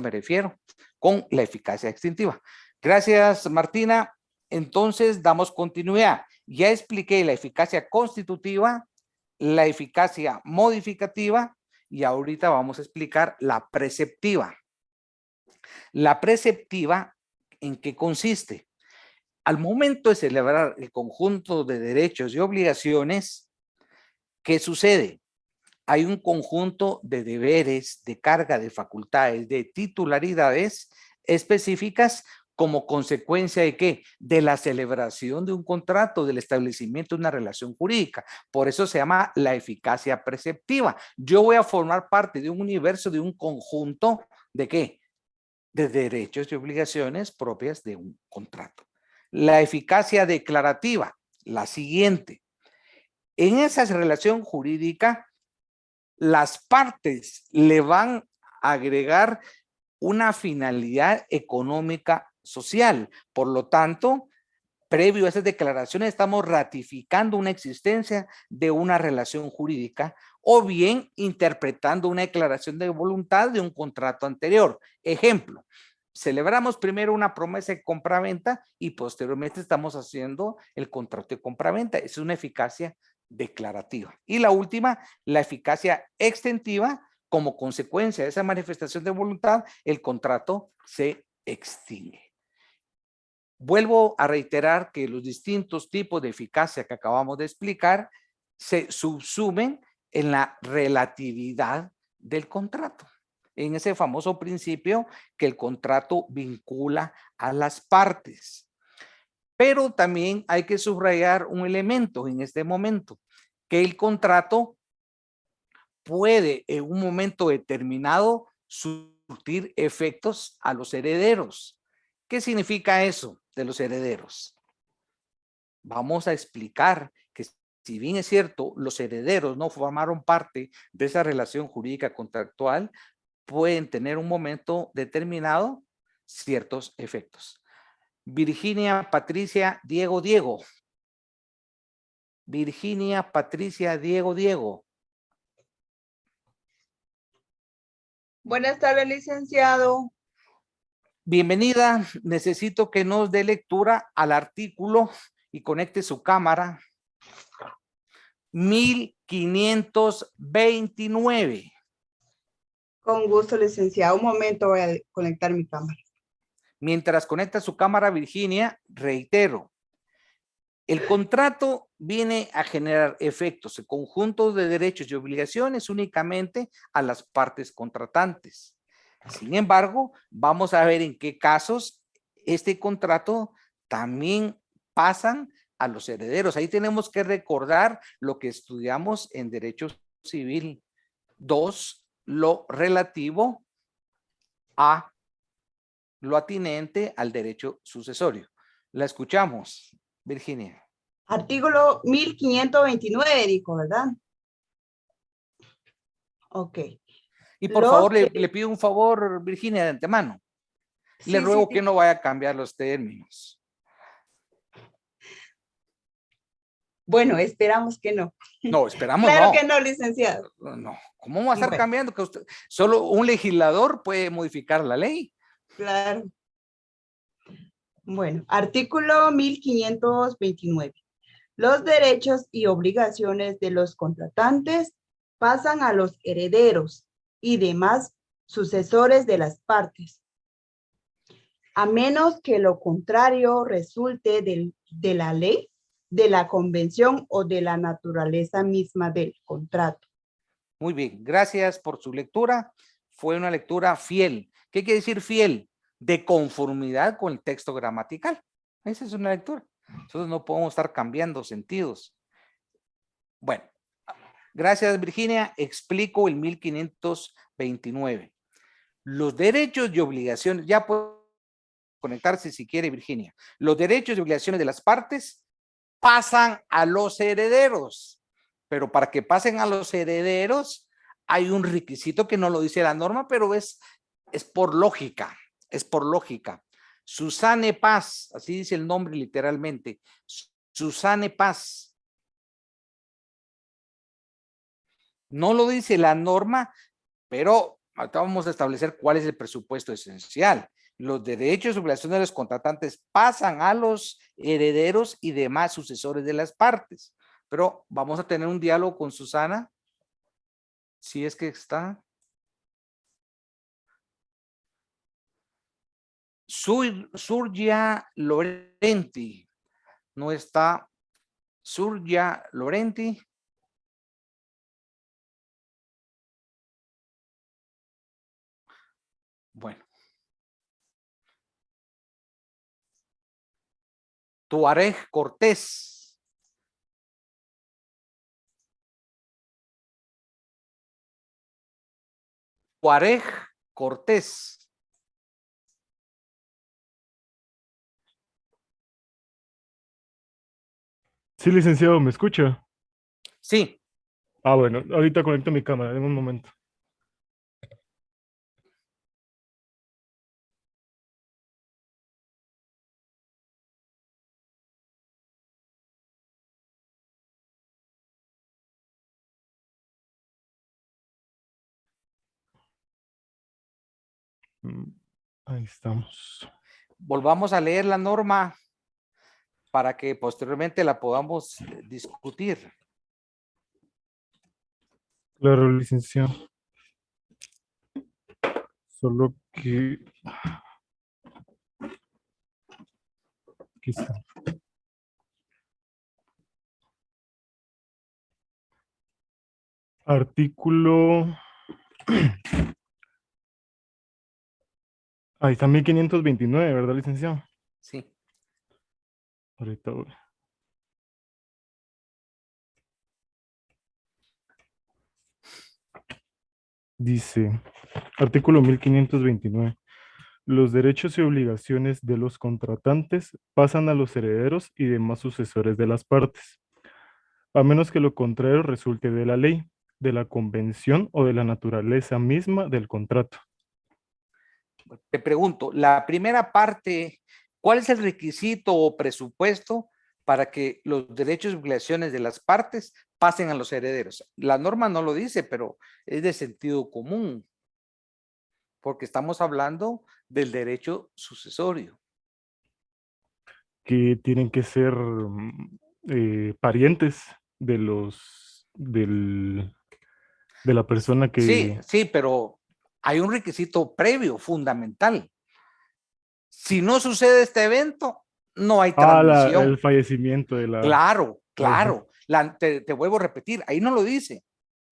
me refiero con la eficacia extintiva. Gracias, Martina. Entonces, damos continuidad. Ya expliqué la eficacia constitutiva, la eficacia modificativa y ahorita vamos a explicar la preceptiva. La preceptiva, ¿en qué consiste? Al momento de celebrar el conjunto de derechos y obligaciones, ¿qué sucede? Hay un conjunto de deberes, de carga, de facultades, de titularidades específicas como consecuencia de ¿qué? De la celebración de un contrato, del establecimiento de una relación jurídica. Por eso se llama la eficacia preceptiva. Yo voy a formar parte de un universo, de un conjunto de ¿qué? de derechos y obligaciones propias de un contrato. La eficacia declarativa, la siguiente. En esa relación jurídica, las partes le van a agregar una finalidad económica social. Por lo tanto, previo a esas declaraciones estamos ratificando una existencia de una relación jurídica o bien interpretando una declaración de voluntad de un contrato anterior. Ejemplo, celebramos primero una promesa de compraventa y posteriormente estamos haciendo el contrato de compraventa. Es una eficacia declarativa. Y la última, la eficacia extensiva. Como consecuencia de esa manifestación de voluntad, el contrato se extingue. Vuelvo a reiterar que los distintos tipos de eficacia que acabamos de explicar se subsumen en la relatividad del contrato, en ese famoso principio que el contrato vincula a las partes. Pero también hay que subrayar un elemento en este momento, que el contrato puede en un momento determinado surtir efectos a los herederos. ¿Qué significa eso de los herederos? Vamos a explicar que si bien es cierto, los herederos no formaron parte de esa relación jurídica contractual, pueden tener un momento determinado ciertos efectos. Virginia Patricia Diego Diego. Virginia Patricia Diego Diego. Buenas tardes, licenciado. Bienvenida. Necesito que nos dé lectura al artículo y conecte su cámara. 1529. Con gusto, licenciado. Un momento, voy a conectar mi cámara. Mientras conecta su cámara, Virginia, reitero. El contrato viene a generar efectos, el conjunto de derechos y obligaciones únicamente a las partes contratantes. Sin embargo, vamos a ver en qué casos este contrato también pasan a los herederos. Ahí tenemos que recordar lo que estudiamos en Derecho Civil 2, lo relativo a lo atinente al derecho sucesorio. La escuchamos, Virginia. Artículo 1529, dijo, ¿verdad? Ok. Y por favor, le pido un favor, Virginia, de antemano. Le ruego que no vaya a cambiar los términos. Bueno, esperamos que no. No, esperamos claro no. que no, licenciado. No, ¿cómo va a estar cambiando? Que usted, solo un legislador puede modificar la ley. Claro. Bueno, artículo 1529. Los derechos y obligaciones de los contratantes pasan a los herederos y demás sucesores de las partes, a menos que lo contrario resulte de la ley, de la convención o de la naturaleza misma del contrato. Muy bien, gracias por su lectura. Fue una lectura fiel. ¿Qué quiere decir fiel? De conformidad con el texto gramatical. Esa es una lectura. Nosotros no podemos estar cambiando sentidos. Bueno, gracias, Virginia. Explico el 1529. Los derechos y obligaciones, ya puede conectarse si quiere, Virginia. Los derechos y obligaciones de las partes pasan a los herederos, pero para que pasen a los herederos hay un requisito que no lo dice la norma, pero es por lógica, es por lógica. Susane Paz, así dice el nombre literalmente, Susane Paz. No lo dice la norma, pero ahorita vamos a establecer cuál es el presupuesto esencial. Los derechos y obligaciones de los contratantes pasan a los herederos y demás sucesores de las partes. Pero vamos a tener un diálogo con Susana, si es que está. Surya Lorenti. No está Surya Lorenti. Bueno. Tuareg Cortés. Tuareg Cortés. Sí, licenciado, ¿me escucha? Sí, Ah, bueno, ahorita conecto mi cámara, en un momento. Ahí estamos. volvamos a leer la norma para que posteriormente la podamos discutir. Claro, licenciado. Solo que... Aquí está. Artículo... Ahí está 1529, ¿verdad, licenciado? Sí. Ahorita voy. Dice, artículo 1529. Los derechos y obligaciones de los contratantes pasan a los herederos y demás sucesores de las partes, a menos que lo contrario resulte de la ley, de la convención o de la naturaleza misma del contrato. Te pregunto, la primera parte, ¿cuál es el requisito o presupuesto para que los derechos y obligaciones de las partes pasen a los herederos? La norma no lo dice, pero es de sentido común, porque estamos hablando del derecho sucesorio. Que tienen que ser parientes de de la persona Sí, que... sí, pero hay un requisito previo, fundamental. Si no sucede este evento, no hay el transmisión. fallecimiento de la... Claro, Ajá, claro. Te vuelvo a repetir, ahí no lo dice.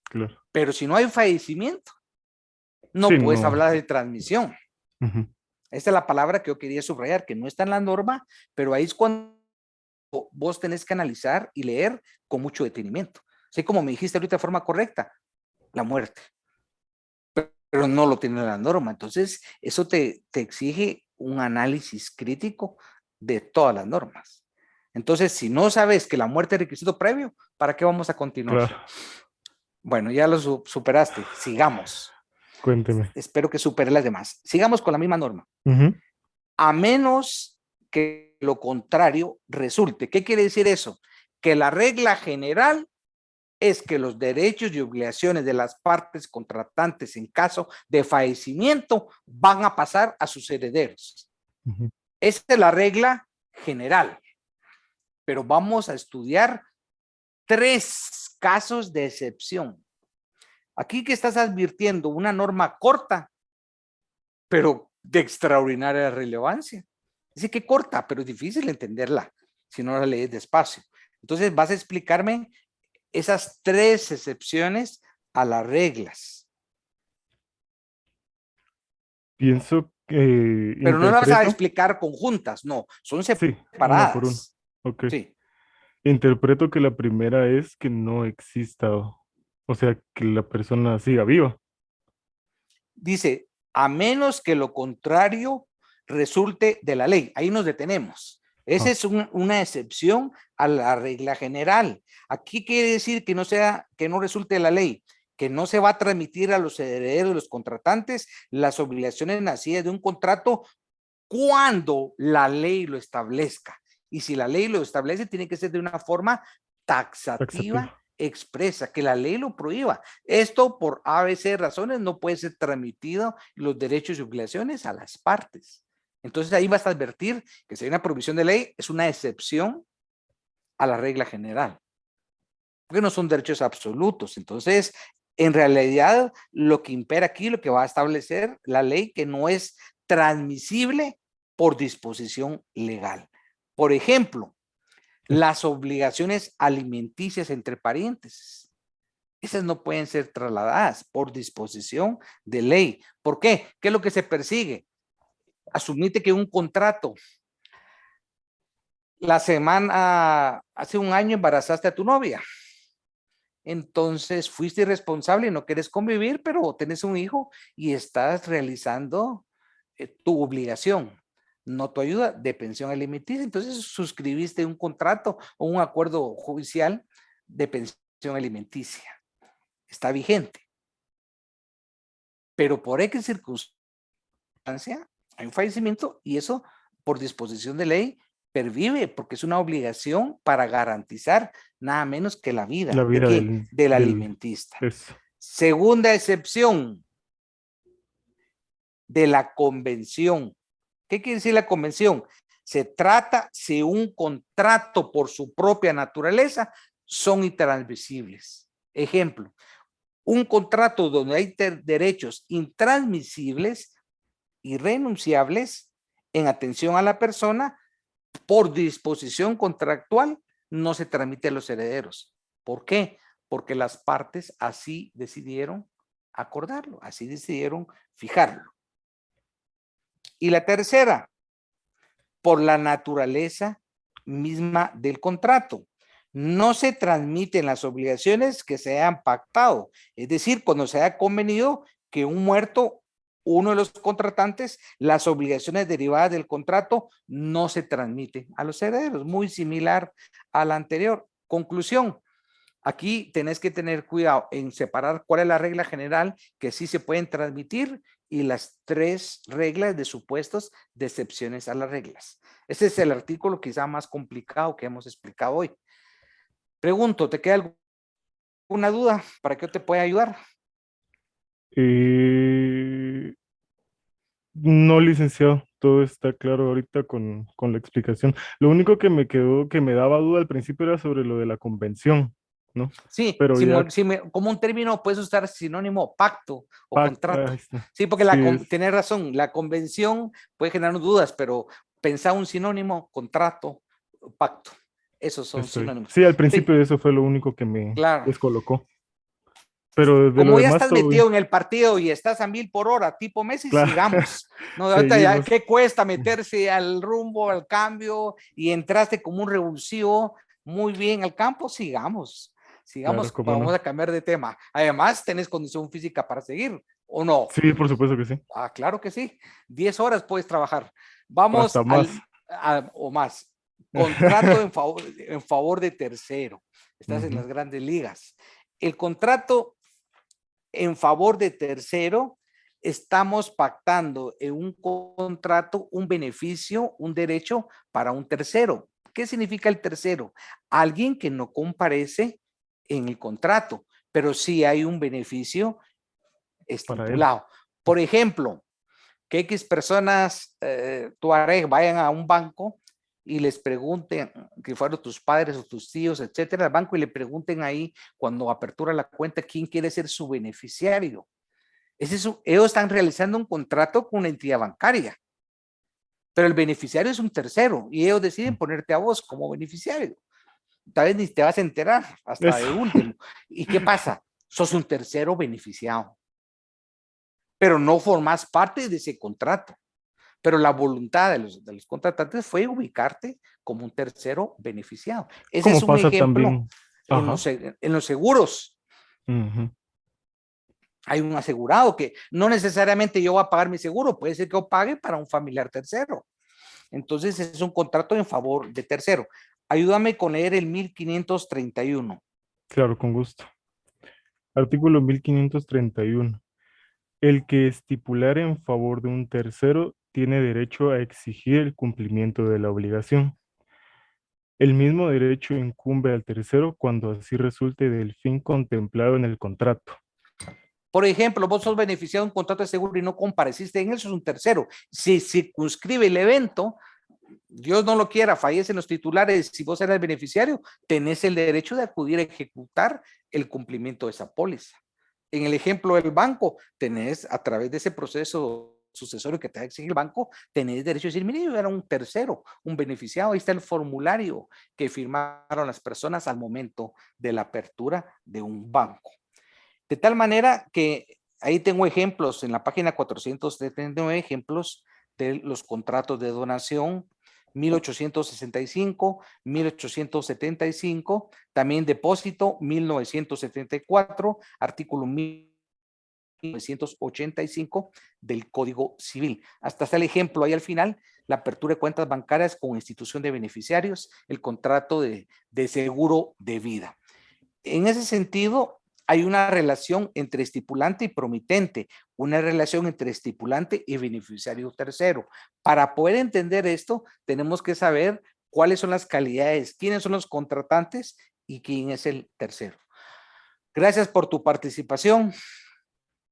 claro. Pero si no hay fallecimiento, no Sí, puedes no. hablar de transmisión. Ujú. Esta es la palabra que yo quería subrayar, que no está en la norma, pero ahí es cuando vos tenés que analizar y leer con mucho detenimiento. Así como me dijiste ahorita de forma correcta, la muerte. Pero no lo tiene la norma. Entonces, eso te exige un análisis crítico de todas las normas. Entonces, si no sabes que la muerte es requisito previo, ¿para qué vamos a continuar? Claro. Bueno, ya lo superaste. Sigamos. Cuénteme. Espero que supere las demás. Sigamos con la misma norma. Ujú. A menos que lo contrario resulte. ¿Qué quiere decir eso? Que la regla general es que los derechos y obligaciones de las partes contratantes en caso de fallecimiento van a pasar a sus herederos. Ujú. Esa es la regla general. Pero vamos a estudiar 3 casos de excepción. Aquí que estás advirtiendo una norma corta, pero de extraordinaria relevancia. Dice que corta, pero es difícil entenderla si no la lees despacio. Entonces vas a explicarme esas 3 excepciones a las reglas. Pienso que Pero no las vas a interpreto... explicar conjuntas, no, son Sí, uno por uno. separadas. Ok. Sí. Interpreto que la primera es que no exista, o sea, que la persona siga viva. Dice, a menos que lo contrario resulte de la ley. Ahí nos detenemos. Esa es una excepción a la regla general. Aquí quiere decir que no resulte de la ley, que no se va a transmitir a los herederos de los contratantes las obligaciones nacidas de un contrato cuando la ley lo establezca. Y si la ley lo establece, tiene que ser de una forma taxativa, expresa, que la ley lo prohíba. Esto por ABC razones no puede ser transmitido los derechos y obligaciones a las partes. Entonces ahí vas a advertir que si hay una prohibición de ley, es una excepción a la regla general. Porque no son derechos absolutos. Entonces, en realidad, lo que impera aquí, lo que va a establecer la ley, que no es transmisible por disposición legal. Por ejemplo, las obligaciones alimenticias entre parientes. Esas no pueden ser trasladadas por disposición de ley. ¿Por qué? ¿Qué es lo que se persigue? Asumite que un contrato, hace un año embarazaste a tu novia. Entonces fuiste irresponsable y no quieres convivir, pero tenés un hijo y estás realizando tu obligación. no tu ayuda, de pensión alimenticia. Entonces suscribiste un contrato o un acuerdo judicial de pensión alimenticia. Está vigente. Pero por X circunstancia hay un fallecimiento y eso por disposición de ley pervive porque es una obligación para garantizar nada menos que la vida, La vida del alimentista. Eso. Segunda excepción de la convención. ¿Qué quiere decir la convención? Se trata si un contrato por su propia naturaleza son intransmisibles. Ejemplo, un contrato donde hay derechos intransmisibles, irrenunciables en atención a la persona, por disposición contractual, no se transmite a los herederos. ¿Por qué? Porque las partes así decidieron acordarlo, así decidieron fijarlo. Y la tercera, por la naturaleza misma del contrato. No se transmiten las obligaciones que se hayan pactado. Es decir, cuando se haya convenido que un muerto, uno de los contratantes, las obligaciones derivadas del contrato no se transmiten a los herederos. Muy similar a la anterior. Conclusión. Aquí tenés que tener cuidado en separar cuál es la regla general que sí se pueden transmitir y las 3 reglas de supuestos de excepciones a las reglas. Este es el artículo quizá más complicado que hemos explicado hoy. Pregunto, ¿te queda alguna duda para que yo te pueda ayudar? No, licenciado, todo está claro ahorita con la explicación. Lo único que me quedó, que me daba duda al principio era sobre lo de la convención, ¿no? Sí, pero ya... como un término puedes usar sinónimo pacto o contrato. Sí, porque tenés razón, la convención puede generar dudas, pero pensá un sinónimo, contrato, pacto. Esos son sinónimos. Sí, al principio eso fue lo único que me descolocó. Pero como ya estás metido en el partido y estás a 1000 por hora, tipo Messi, sigamos. No, ahorita ya, ¿qué cuesta meterse al rumbo, al cambio y entraste como un revulsivo muy bien al campo? Sigamos, Claro, vamos a cambiar de tema. Además, tenés condición física para seguir, ¿o no? Sí, por supuesto que sí. Ah, claro que sí. 10 horas puedes trabajar. Vamos o más. Contrato en favor de tercero. Estás en las grandes ligas. El contrato en favor de tercero, estamos pactando en un contrato un beneficio, un derecho para un tercero. ¿Qué significa el tercero? Alguien que no comparece en el contrato, pero sí hay un beneficio estipulado. Por ejemplo, que X personas, tuareg, vayan a un banco y les pregunten, que fueron tus padres o tus tíos, etcétera, al banco y le pregunten ahí cuando apertura la cuenta quién quiere ser su beneficiario. Ellos están realizando un contrato con una entidad bancaria, pero el beneficiario es un tercero y ellos deciden ponerte a vos como beneficiario. Tal vez ni te vas a enterar hasta de último. ¿Y qué pasa? Sos un tercero beneficiado, pero no formas parte de ese contrato. Pero la voluntad de los contratantes fue ubicarte como un tercero beneficiado. Ese es un ejemplo en los seguros. Hay un asegurado que no necesariamente yo voy a pagar mi seguro, puede ser que yo pague para un familiar tercero. Entonces es un contrato en favor de tercero. Ayúdame con leer el 1531. Claro, con gusto. Artículo 1531. El que estipular en favor de un tercero tiene derecho a exigir el cumplimiento de la obligación. El mismo derecho incumbe al tercero cuando así resulte del fin contemplado en el contrato. Por ejemplo, vos sos beneficiado de un contrato de seguro y no compareciste en eso, es un tercero. Si circunscribe el evento, Dios no lo quiera, fallecen los titulares, si vos eres el beneficiario, tenés el derecho de acudir a ejecutar el cumplimiento de esa póliza. En el ejemplo del banco, tenés a través de ese proceso sucesorio que te exige el banco, tenés derecho a decir, mire, yo era un tercero, un beneficiado, ahí está el formulario que firmaron las personas al momento de la apertura de un banco. De tal manera que ahí tengo ejemplos en la página 479, ejemplos de los contratos de donación, 1865, 1875, también depósito, 1974, artículo 1985 del Código Civil. Hasta está el ejemplo ahí al final, la apertura de cuentas bancarias con institución de beneficiarios, el contrato de seguro de vida. En ese sentido, hay una relación entre estipulante y promitente, una relación entre estipulante y beneficiario tercero. Para poder entender esto, tenemos que saber cuáles son las calidades, quiénes son los contratantes y quién es el tercero. Gracias por tu participación.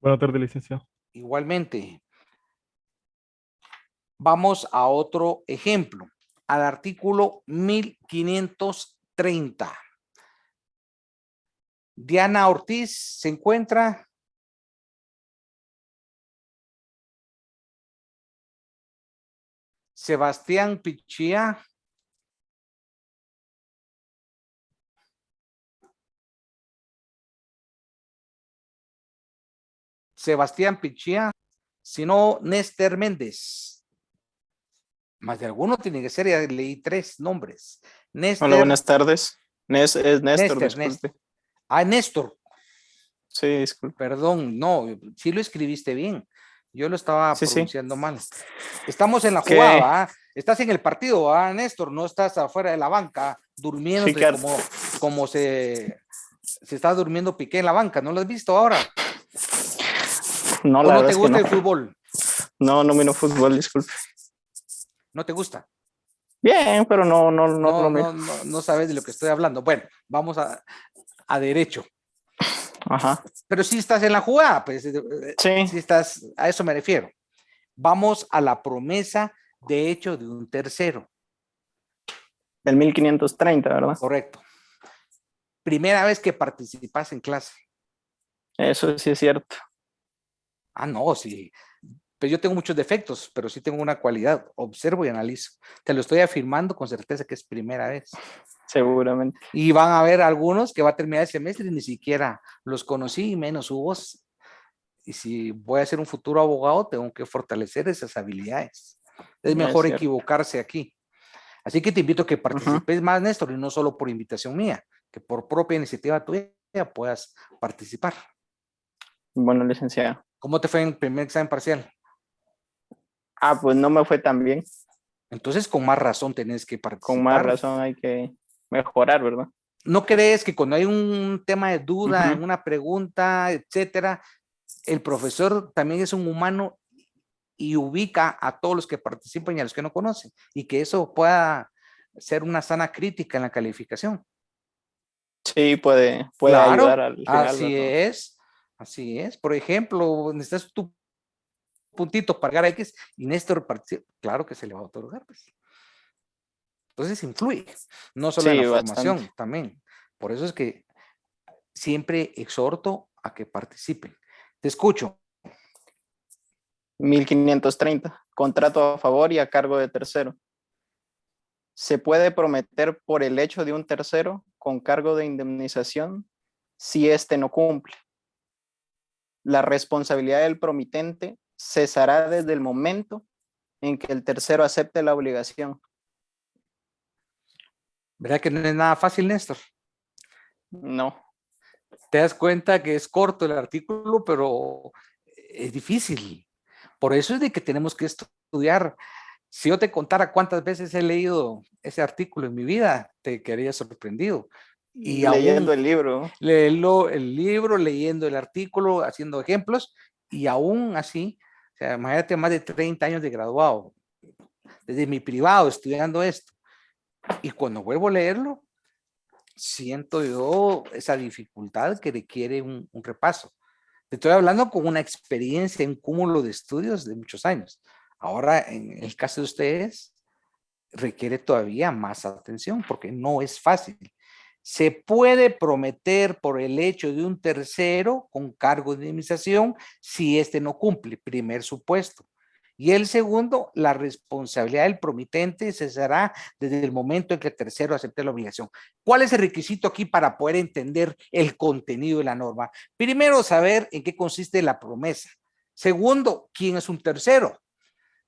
Buenas tardes, licenciado. Igualmente. Vamos a otro ejemplo, al artículo 1530. Diana Ortiz se encuentra. Sebastián Pichía. Sebastián Pichía. Si no, Néstor Méndez. Más de alguno tiene que ser, ya leí 3 nombres. Néstor. Hola, buenas tardes. Es Néstor, Néstor, disculpe. Néstor. Ah, Néstor. Sí, disculpe. Perdón, no, sí lo escribiste bien. Yo lo estaba Sí, sí. pronunciando mal. Estamos en la ¿Qué? jugada, ¿ah? Estás en el partido, ¿ah, Néstor? No estás afuera de la banca durmiendo Sí, claro. como se está durmiendo Piqué en la banca. ¿No lo has visto ahora? No, ¿O la no verdad te es que gusta no. el fútbol? No, no miro fútbol, disculpe. ¿No te gusta? Bien, pero no lo miro. No sabes de lo que estoy hablando. Bueno, vamos a derecho. Ajá. Pero sí estás en la jugada, pues. Sí. Sí estás, a eso me refiero. Vamos a la promesa de hecho de un tercero. Del 1530, ¿verdad? Correcto. Primera vez que participas en clase. Eso sí es cierto. Ah, no, sí. Pero yo tengo muchos defectos, pero sí tengo una cualidad. Observo y analizo. Te lo estoy afirmando con certeza que es primera vez. Seguramente. Y van a haber algunos que va a terminar el semestre y ni siquiera los conocí, menos su voz. Y si voy a ser un futuro abogado, tengo que fortalecer esas habilidades. Es mejor equivocarse aquí. Así que te invito a que participes más, Néstor, y no solo por invitación mía, que por propia iniciativa tuya puedas participar. Bueno, licenciado. ¿Cómo te fue en el primer examen parcial? Ah, pues no me fue tan bien. Entonces, con más razón tenés que participar. Con más razón hay que mejorar, ¿verdad? ¿No crees que cuando hay un tema de duda, en una pregunta, etcétera, el profesor también es un humano y ubica a todos los que participan y a los que no conocen? Y que eso pueda ser una sana crítica en la calificación. Sí, puede Claro, ayudar al final. Así es. Por ejemplo, necesitas tu puntito para llegar a X y Néstor participa. Claro que se le va a otorgar, pues. Entonces influye, no solo en la formación, también. Por eso es que siempre exhorto a que participen. Te escucho. 1530. Contrato a favor y a cargo de tercero. Se puede prometer por el hecho de un tercero con cargo de indemnización si éste no cumple. La responsabilidad del promitente cesará desde el momento en que el tercero acepte la obligación. ¿Verdad que no es nada fácil, Néstor? No. Te das cuenta que es corto el artículo, pero es difícil. Por eso es de que tenemos que estudiar. Si yo te contara cuántas veces he leído ese artículo en mi vida, te quedarías sorprendido. Y leyendo el libro. El libro, leyendo el artículo, haciendo ejemplos, y aún así, o sea, imagínate más de 30 años de graduado, desde mi privado estudiando esto. Y cuando vuelvo a leerlo, siento yo esa dificultad que requiere un repaso. Te estoy hablando con una experiencia, un cúmulo de estudios de muchos años. Ahora, en el caso de ustedes, requiere todavía más atención porque no es fácil. Se puede prometer por el hecho de un tercero con cargo de indemnización si éste no cumple, primer supuesto. Y el segundo, la responsabilidad del promitente cesará desde el momento en que el tercero acepte la obligación. ¿Cuál es el requisito aquí para poder entender el contenido de la norma? Primero, saber en qué consiste la promesa. Segundo, ¿quién es un tercero?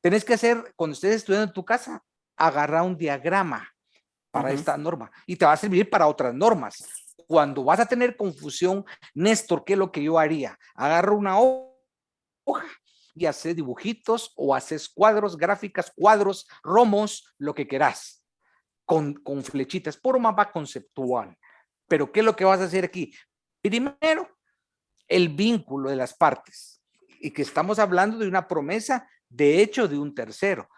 Tenés que hacer, cuando estés estudiando en tu casa, agarrar un diagrama para esta norma y te va a servir para otras normas. cuando vas a tener confusión, Néstor, ¿qué es lo que yo haría? Agarro una hoja y haces dibujitos o haces cuadros, gráficas, cuadros, romos, lo que querás, con flechitas, por un mapa conceptual. Pero ¿qué es lo que vas a hacer aquí? Primero, el vínculo de las partes, y que estamos hablando de una promesa de hecho de un tercero.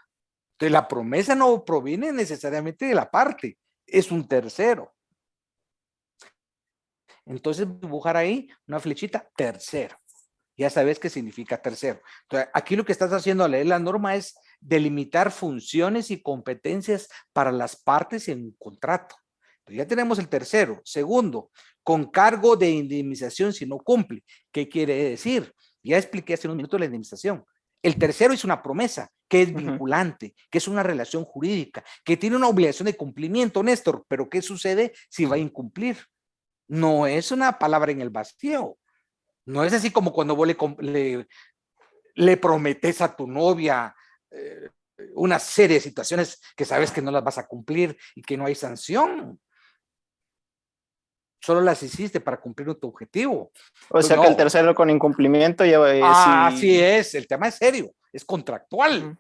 Entonces, la promesa no proviene necesariamente de la parte, es un tercero. Entonces, dibujar ahí una flechita, tercero. Ya sabes qué significa tercero. Entonces, aquí lo que estás haciendo al leer la norma es delimitar funciones y competencias para las partes en un contrato. Entonces, ya tenemos el tercero. Segundo, con cargo de indemnización si no cumple. ¿Qué quiere decir? Ya expliqué hace unos minutos la indemnización. El tercero es una promesa que es vinculante, que es una relación jurídica, que tiene una obligación de cumplimiento, Néstor. Pero ¿qué sucede si va a incumplir? No es una palabra en el vacío. No es así como cuando vos le prometes a tu novia una serie de situaciones que sabes que no las vas a cumplir y que no hay sanción. Solo las hiciste para cumplir tu objetivo. O sea, no. que el tercero con incumplimiento ya es... Así es, el tema es serio, es contractual.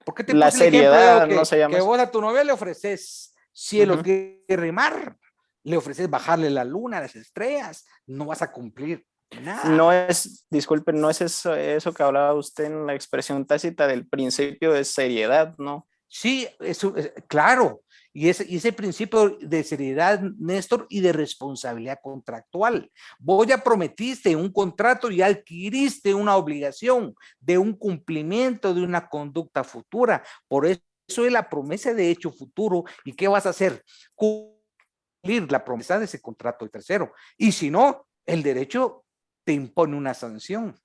¿Por qué te la puse el seriedad ejemplo de no se llama que eso. vos a tu novia le ofreces cielos, tierra y mar? Le ofreces bajarle la luna, las estrellas, no vas a cumplir nada. No es, disculpen, no es eso que hablaba usted en la expresión tácita del principio de seriedad, ¿no? Sí, eso, claro, y ese principio de seriedad, Néstor, y de responsabilidad contractual. Vos ya prometiste un contrato y adquiriste una obligación de un cumplimiento de una conducta futura. Por eso es la promesa de hecho futuro. ¿Y qué vas a hacer? Cumplir la promesa de ese contrato de tercero. Y si no, el derecho te impone una sanción.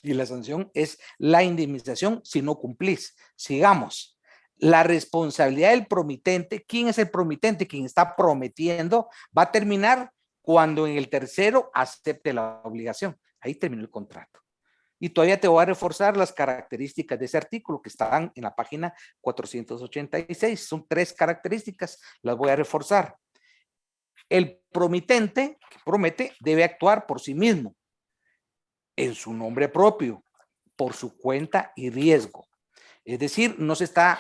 Y la sanción es la indemnización si no cumplís. Sigamos. La responsabilidad del promitente, ¿quién es el promitente? Quien está prometiendo, va a terminar cuando en el tercero acepte la obligación. Ahí terminó el contrato. Y todavía te voy a reforzar las características de ese artículo que están en la página 486. Son 3 características, las voy a reforzar. El promitente que promete debe actuar por sí mismo, en su nombre propio, por su cuenta y riesgo. Es decir, no se está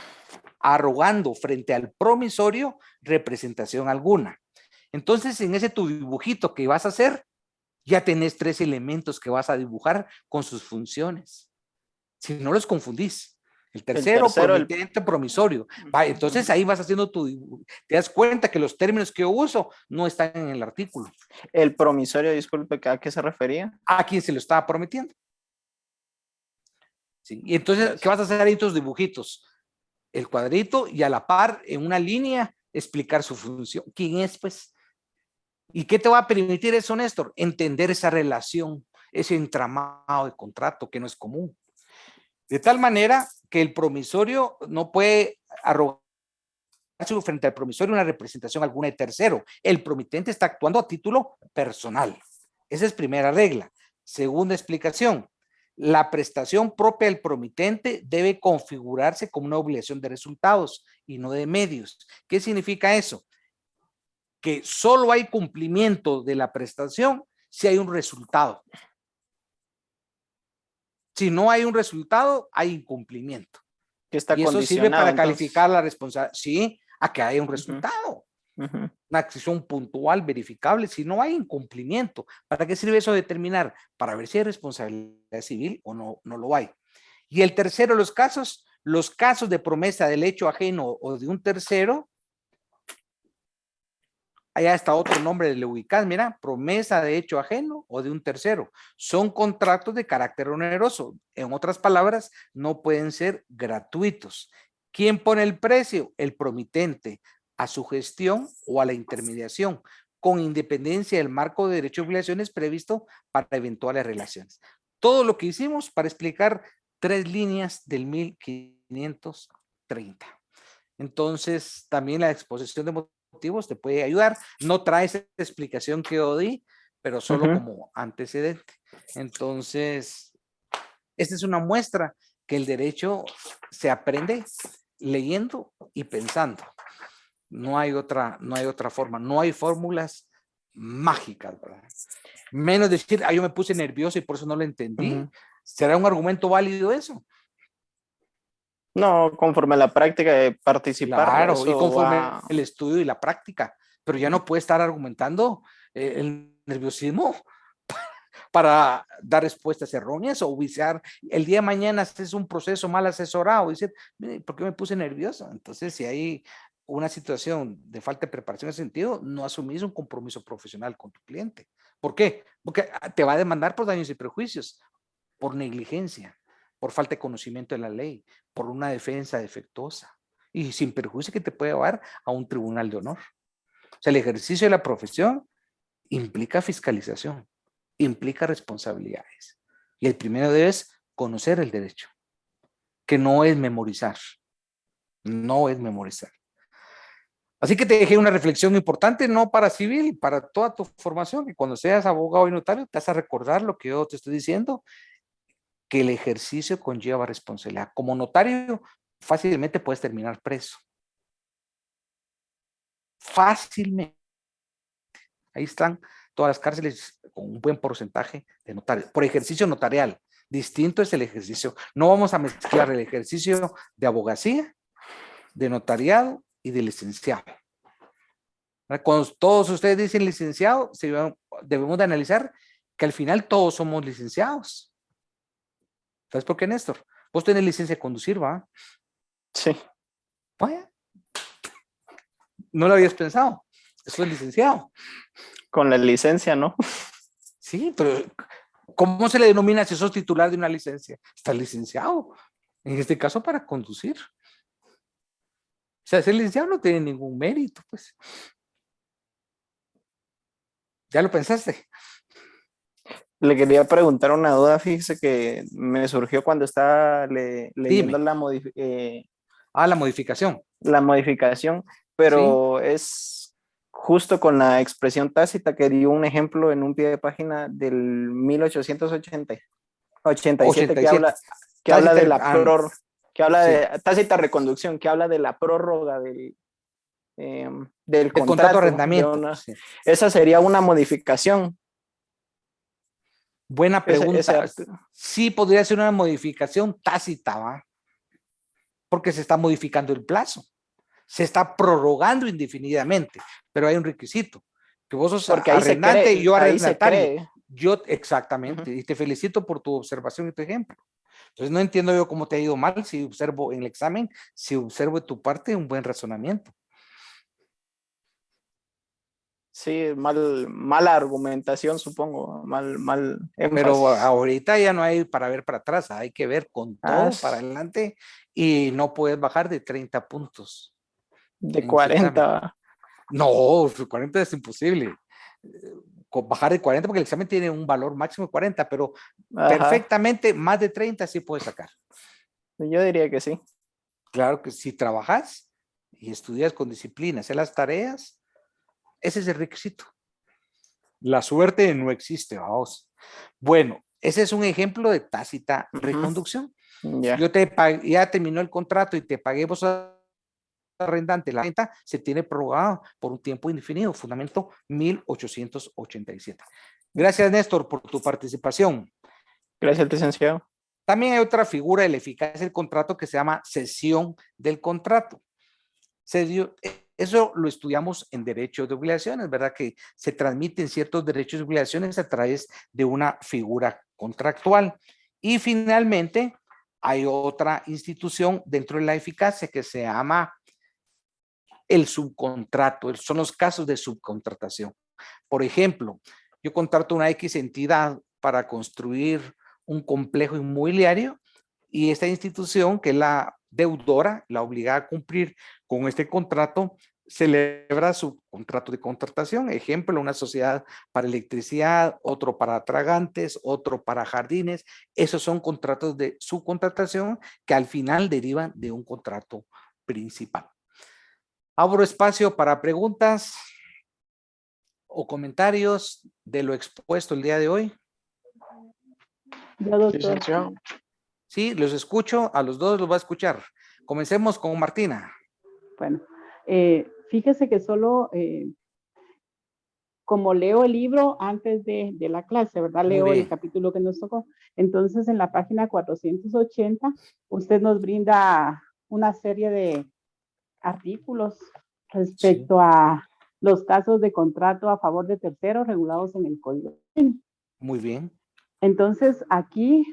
arrogando frente al promisorio representación alguna. Entonces, en ese tu dibujito que vas a hacer, ya tenés 3 elementos que vas a dibujar con sus funciones. Si no los confundís. El tercero, promitente, promisorio. Va, entonces ahí vas haciendo tu dibujo. Te das cuenta que los términos que yo uso no están en el artículo. El promisorio, disculpe, ¿a qué se refería? A quien se lo estaba prometiendo. ¿Sí? Y entonces, gracias. ¿Qué vas a hacer ahí en tus dibujitos? El cuadrito y a la par, en una línea, explicar su función. ¿Quién es, pues? ¿Y qué te va a permitir eso, Néstor? Entender esa relación, ese entramado de contrato que no es común. De tal manera que el promisorio no puede arrogarse frente al promisorio una representación alguna de tercero. El promitente está actuando a título personal. Esa es primera regla. Segunda explicación. La prestación propia del promitente debe configurarse como una obligación de resultados y no de medios. ¿Qué significa eso? Que solo hay cumplimiento de la prestación si hay un resultado. Si no hay un resultado, hay incumplimiento. Que está y eso sirve para calificar la responsabilidad. Sí, a que haya un resultado. Una acción puntual, verificable. Si no hay incumplimiento, ¿para qué sirve eso determinar? Para ver si hay responsabilidad civil o no lo hay. Y el tercero, los casos de promesa del hecho ajeno o de un tercero, allá está otro nombre, le ubicás, mira, promesa de hecho ajeno o de un tercero. Son contratos de carácter oneroso. En otras palabras, no pueden ser gratuitos. ¿Quién pone el precio? El promitente, a su gestión o a la intermediación, con independencia del marco de derechos y obligaciones previsto para eventuales relaciones. Todo lo que hicimos para explicar 3 líneas del 1530. Entonces, también la exposición de motivos te puede ayudar. No trae esa explicación que yo di, pero solo como antecedente. Entonces, esta es una muestra que el derecho se aprende leyendo y pensando. No hay otra forma, no hay fórmulas mágicas, ¿verdad? Menos decir, yo me puse nervioso y por eso no lo entendí. Ujú. ¿Será un argumento válido eso? No, conforme a la práctica de participar, Claro, y eso conforme va. el estudio y la práctica, pero ya no puede estar argumentando el nerviosismo para dar respuestas erróneas o viciar. El día de mañana es un proceso mal asesorado, dice, "Mire, ¿por qué me puse nervioso?" Entonces, si hay una situación de falta de preparación en ese sentido, no asumís un compromiso profesional con tu cliente. ¿Por qué? Porque te va a demandar por daños y perjuicios, por negligencia, por falta de conocimiento de la ley, por una defensa defectuosa y sin perjuicio que te puede llevar a un tribunal de honor. O sea, el ejercicio de la profesión implica fiscalización, implica responsabilidades. Y el primero es conocer el derecho, que no es memorizar, no es memorizar. Así que te dejé una reflexión importante, no para civil, para toda tu formación, que cuando seas abogado y notario te vas a recordar lo que yo te estoy diciendo, que el ejercicio conlleva responsabilidad. Como notario, fácilmente puedes terminar preso. Fácilmente. Ahí están todas las cárceles con un buen porcentaje de notarios. Por ejercicio notarial. Distinto es el ejercicio. No vamos a mezclar el ejercicio de abogacía, de notariado y de licenciado. Cuando todos ustedes dicen licenciado, debemos de analizar que al final todos somos licenciados. ¿Sabes por qué, Néstor? Vos tenés licencia de conducir, ¿va? Sí. Vaya. No lo habías pensado. Soy licenciado. Con la licencia, ¿no? Sí, pero ¿cómo se le denomina si sos titular de una licencia? Estás licenciado. En este caso, para conducir. O sea, ser licenciado no tiene ningún mérito, pues. ¿Ya lo pensaste? Le quería preguntar una duda, fíjese que me surgió cuando estaba leyendo Dime. la la modificación. La modificación, pero Sí. es justo con la expresión tácita que dio un ejemplo en un pie de página del 1887 que habla de la prórroga, que habla de tácita reconducción, que habla de la prórroga del contrato de arrendamiento. Sí. Esa sería una modificación. Buena pregunta. Sí podría ser una modificación tácita, ¿va? Porque se está modificando el plazo. Se está prorrogando indefinidamente, pero hay un requisito. Que vos sos arrendante y yo arrendatario. Yo, exactamente, y te felicito por tu observación y tu ejemplo. Entonces no entiendo yo cómo te ha ido mal si observo en el examen, si observo de tu parte un buen razonamiento. Sí, mala argumentación, supongo, mal énfasis. Pero ahorita ya no hay para ver para atrás, hay que ver con todo para adelante y no puedes bajar de 30 puntos. De 40. No, 40 es imposible. Bajar de 40 porque el examen tiene un valor máximo de 40, pero perfectamente más de 30 sí puedes sacar. Yo diría que sí. Claro que si trabajas y estudias con disciplina, haces las tareas, ese es el requisito. La suerte no existe, vamos. Bueno, ese es un ejemplo de tácita reconducción. Ya terminó el contrato y te pagué vos arrendante. La renta se tiene prorrogada por un tiempo indefinido. Fundamento 1887. Gracias, Néstor, por tu participación. Gracias, licenciado. También hay otra figura de la eficacia del contrato que se llama cesión del contrato. Eso lo estudiamos en derecho de obligaciones, ¿verdad? Que se transmiten ciertos derechos y obligaciones a través de una figura contractual. Y finalmente, hay otra institución dentro de la eficacia que se llama el subcontrato. Son los casos de subcontratación. Por ejemplo, yo contrato una X entidad para construir un complejo inmobiliario y esta institución, que es la deudora, la obligada a cumplir con este contrato, celebra su contrato de contratación. Ejemplo, una sociedad para electricidad, otro para tragantes, otro para jardines. Esos son contratos de subcontratación que al final derivan de un contrato principal. Abro espacio para preguntas o comentarios de lo expuesto el día de hoy. Ya, doctor. Sí, los escucho, a los dos los voy a escuchar. Comencemos con Martina. Bueno, fíjese que solo como leo el libro antes de la clase, ¿verdad? Muy Leo el bien. capítulo que nos tocó. Entonces, en la página 480, usted nos brinda una serie de artículos respecto a los casos de contrato a favor de terceros regulados en el Código. Muy bien. Entonces, aquí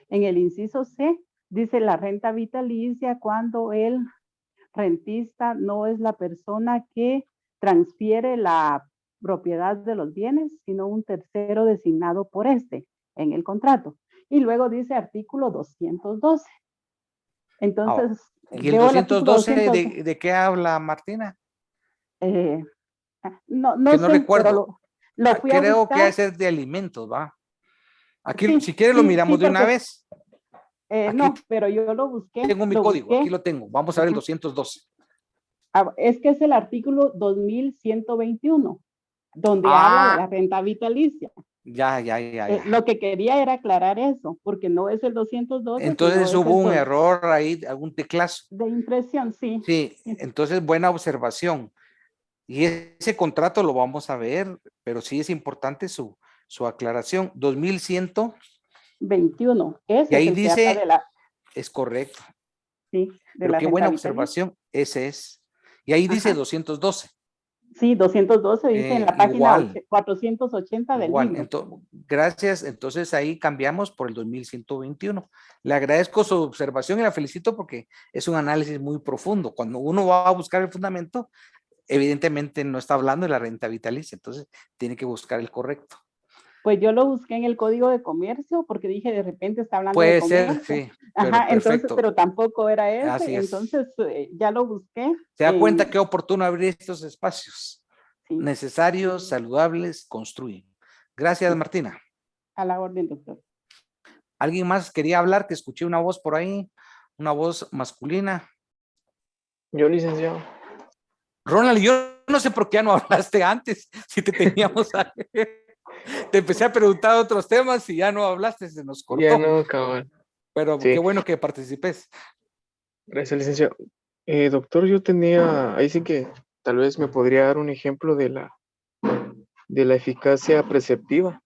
en el inciso C dice la renta vitalicia cuando el rentista no es la persona que transfiere la propiedad de los bienes, sino un tercero designado por este en el contrato. Y luego dice artículo 212. Entonces, ¿Y el veo el artículo 212 212. de qué habla, Martina? No Que no sé, recuerdo. pero lo fui a Creo que buscar. es de alimentos, ¿va? Aquí, Sí, si quiere, lo sí, miramos sí, de una porque, vez. Aquí no, pero yo lo busqué. tengo mi lo código, busqué. aquí lo tengo. Vamos a ver el Ajá. 212. Es que es el artículo 2121, donde habla de la renta vitalicia. Ya. Lo que quería era aclarar eso, porque no es el 212, Entonces sino es hubo el un error ahí, algún teclazo. de impresión, sí. Sí, entonces buena observación. Y ese contrato lo vamos a ver, pero sí es importante su aclaración. 2121. Ese Y ahí es el que habla dice, de la, es correcto. sí, de Pero la qué renta buena vitalicia. observación, ese es. Y ahí dice Ajá. 212. Sí, 212 dice en la página Igual. 480 del libro. Gracias. Entonces ahí cambiamos por el 2121. Le agradezco su observación y la felicito porque es un análisis muy profundo. Cuando uno va a buscar el fundamento, evidentemente no está hablando de la renta vitalicia, entonces tiene que buscar el correcto. Pues yo lo busqué en el Código de Comercio porque dije, de repente está hablando Puede de ser, comercio. sí, pero Ajá, entonces, perfecto. pero tampoco era ese, Así es. entonces ya lo busqué. Se da cuenta qué oportuno abrir estos espacios. Sí. Necesarios, saludables, construyen. Gracias, Sí. Martina. A la orden, doctor. ¿Alguien más quería hablar? Que escuché una voz por ahí, una voz masculina. Yo, licenciado. Ronald, yo no sé por qué ya no hablaste antes, si te teníamos ahí. Te empecé a preguntar otros temas y ya no hablaste, se nos cortó. Ya no, cabal. Pero Sí. qué bueno que participes. Gracias, licenciado. Doctor, yo tenía, ahí sí que tal vez me podría dar un ejemplo de la eficacia preceptiva.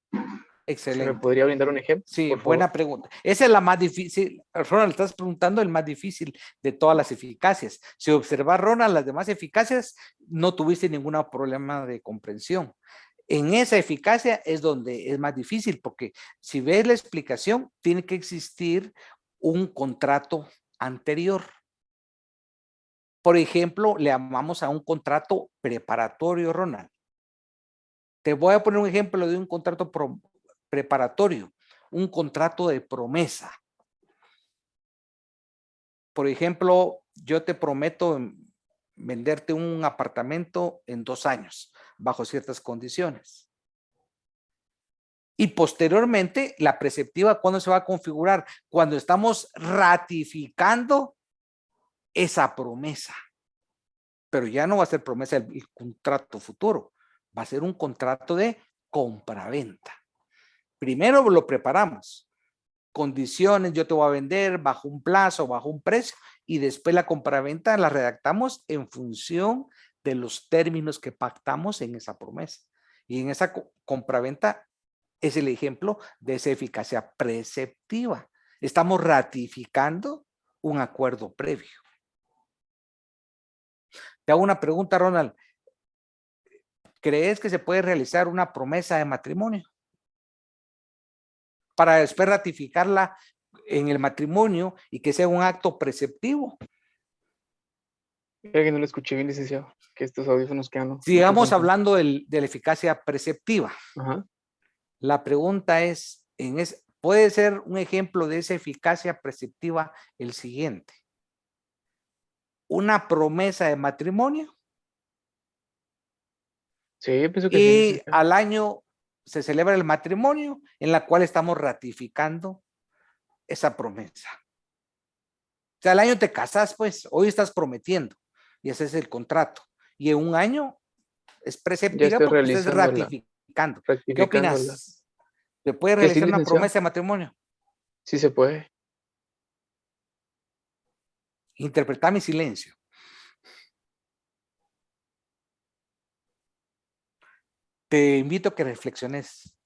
Excelente. ¿Me podría brindar un ejemplo? Sí, por buena favor? pregunta. Esa es la más difícil. Ronald, estás preguntando el más difícil de todas las eficacias. Si observas, Ronald, las demás eficacias, no tuviste ningún problema de comprensión. En esa eficacia es donde es más difícil, porque si ves la explicación, tiene que existir un contrato anterior. Por ejemplo, le llamamos a un contrato preparatorio, Ronald. Te voy a poner un ejemplo de un contrato preparatorio, un contrato de promesa. Por ejemplo, yo te prometo venderte un apartamento en 2 años, bajo ciertas condiciones. Y posteriormente, la preceptiva, ¿cuándo se va a configurar? Cuando estamos ratificando esa promesa. Pero ya no va a ser promesa el contrato futuro, va a ser un contrato de compraventa. Primero lo preparamos. Condiciones, yo te voy a vender bajo un plazo, bajo un precio, y después la compraventa la redactamos en función de los términos que pactamos en esa promesa. Y en esa compraventa es el ejemplo de esa eficacia preceptiva. Estamos ratificando un acuerdo previo. Te hago una pregunta, Ronald. ¿Crees que se puede realizar una promesa de matrimonio para después ratificarla en el matrimonio y que sea un acto preceptivo? Creo que no lo escuché bien, licenciado, que estos audífonos quedan. Sigamos hablando de la eficacia preceptiva. Ajá. La pregunta es, ¿puede ser un ejemplo de esa eficacia preceptiva el siguiente? Una promesa de matrimonio. Sí, pienso que y sí. al año se celebra el matrimonio en la cual estamos ratificando esa promesa. O sea, al año te casas, pues, hoy estás prometiendo y ese es el contrato. Y en un año es preceptiva porque estás ratificando. ¿Qué opinas? ¿Se puede realizar una promesa de matrimonio? Sí se puede. Interpretar mi silencio. Te invito a que reflexiones.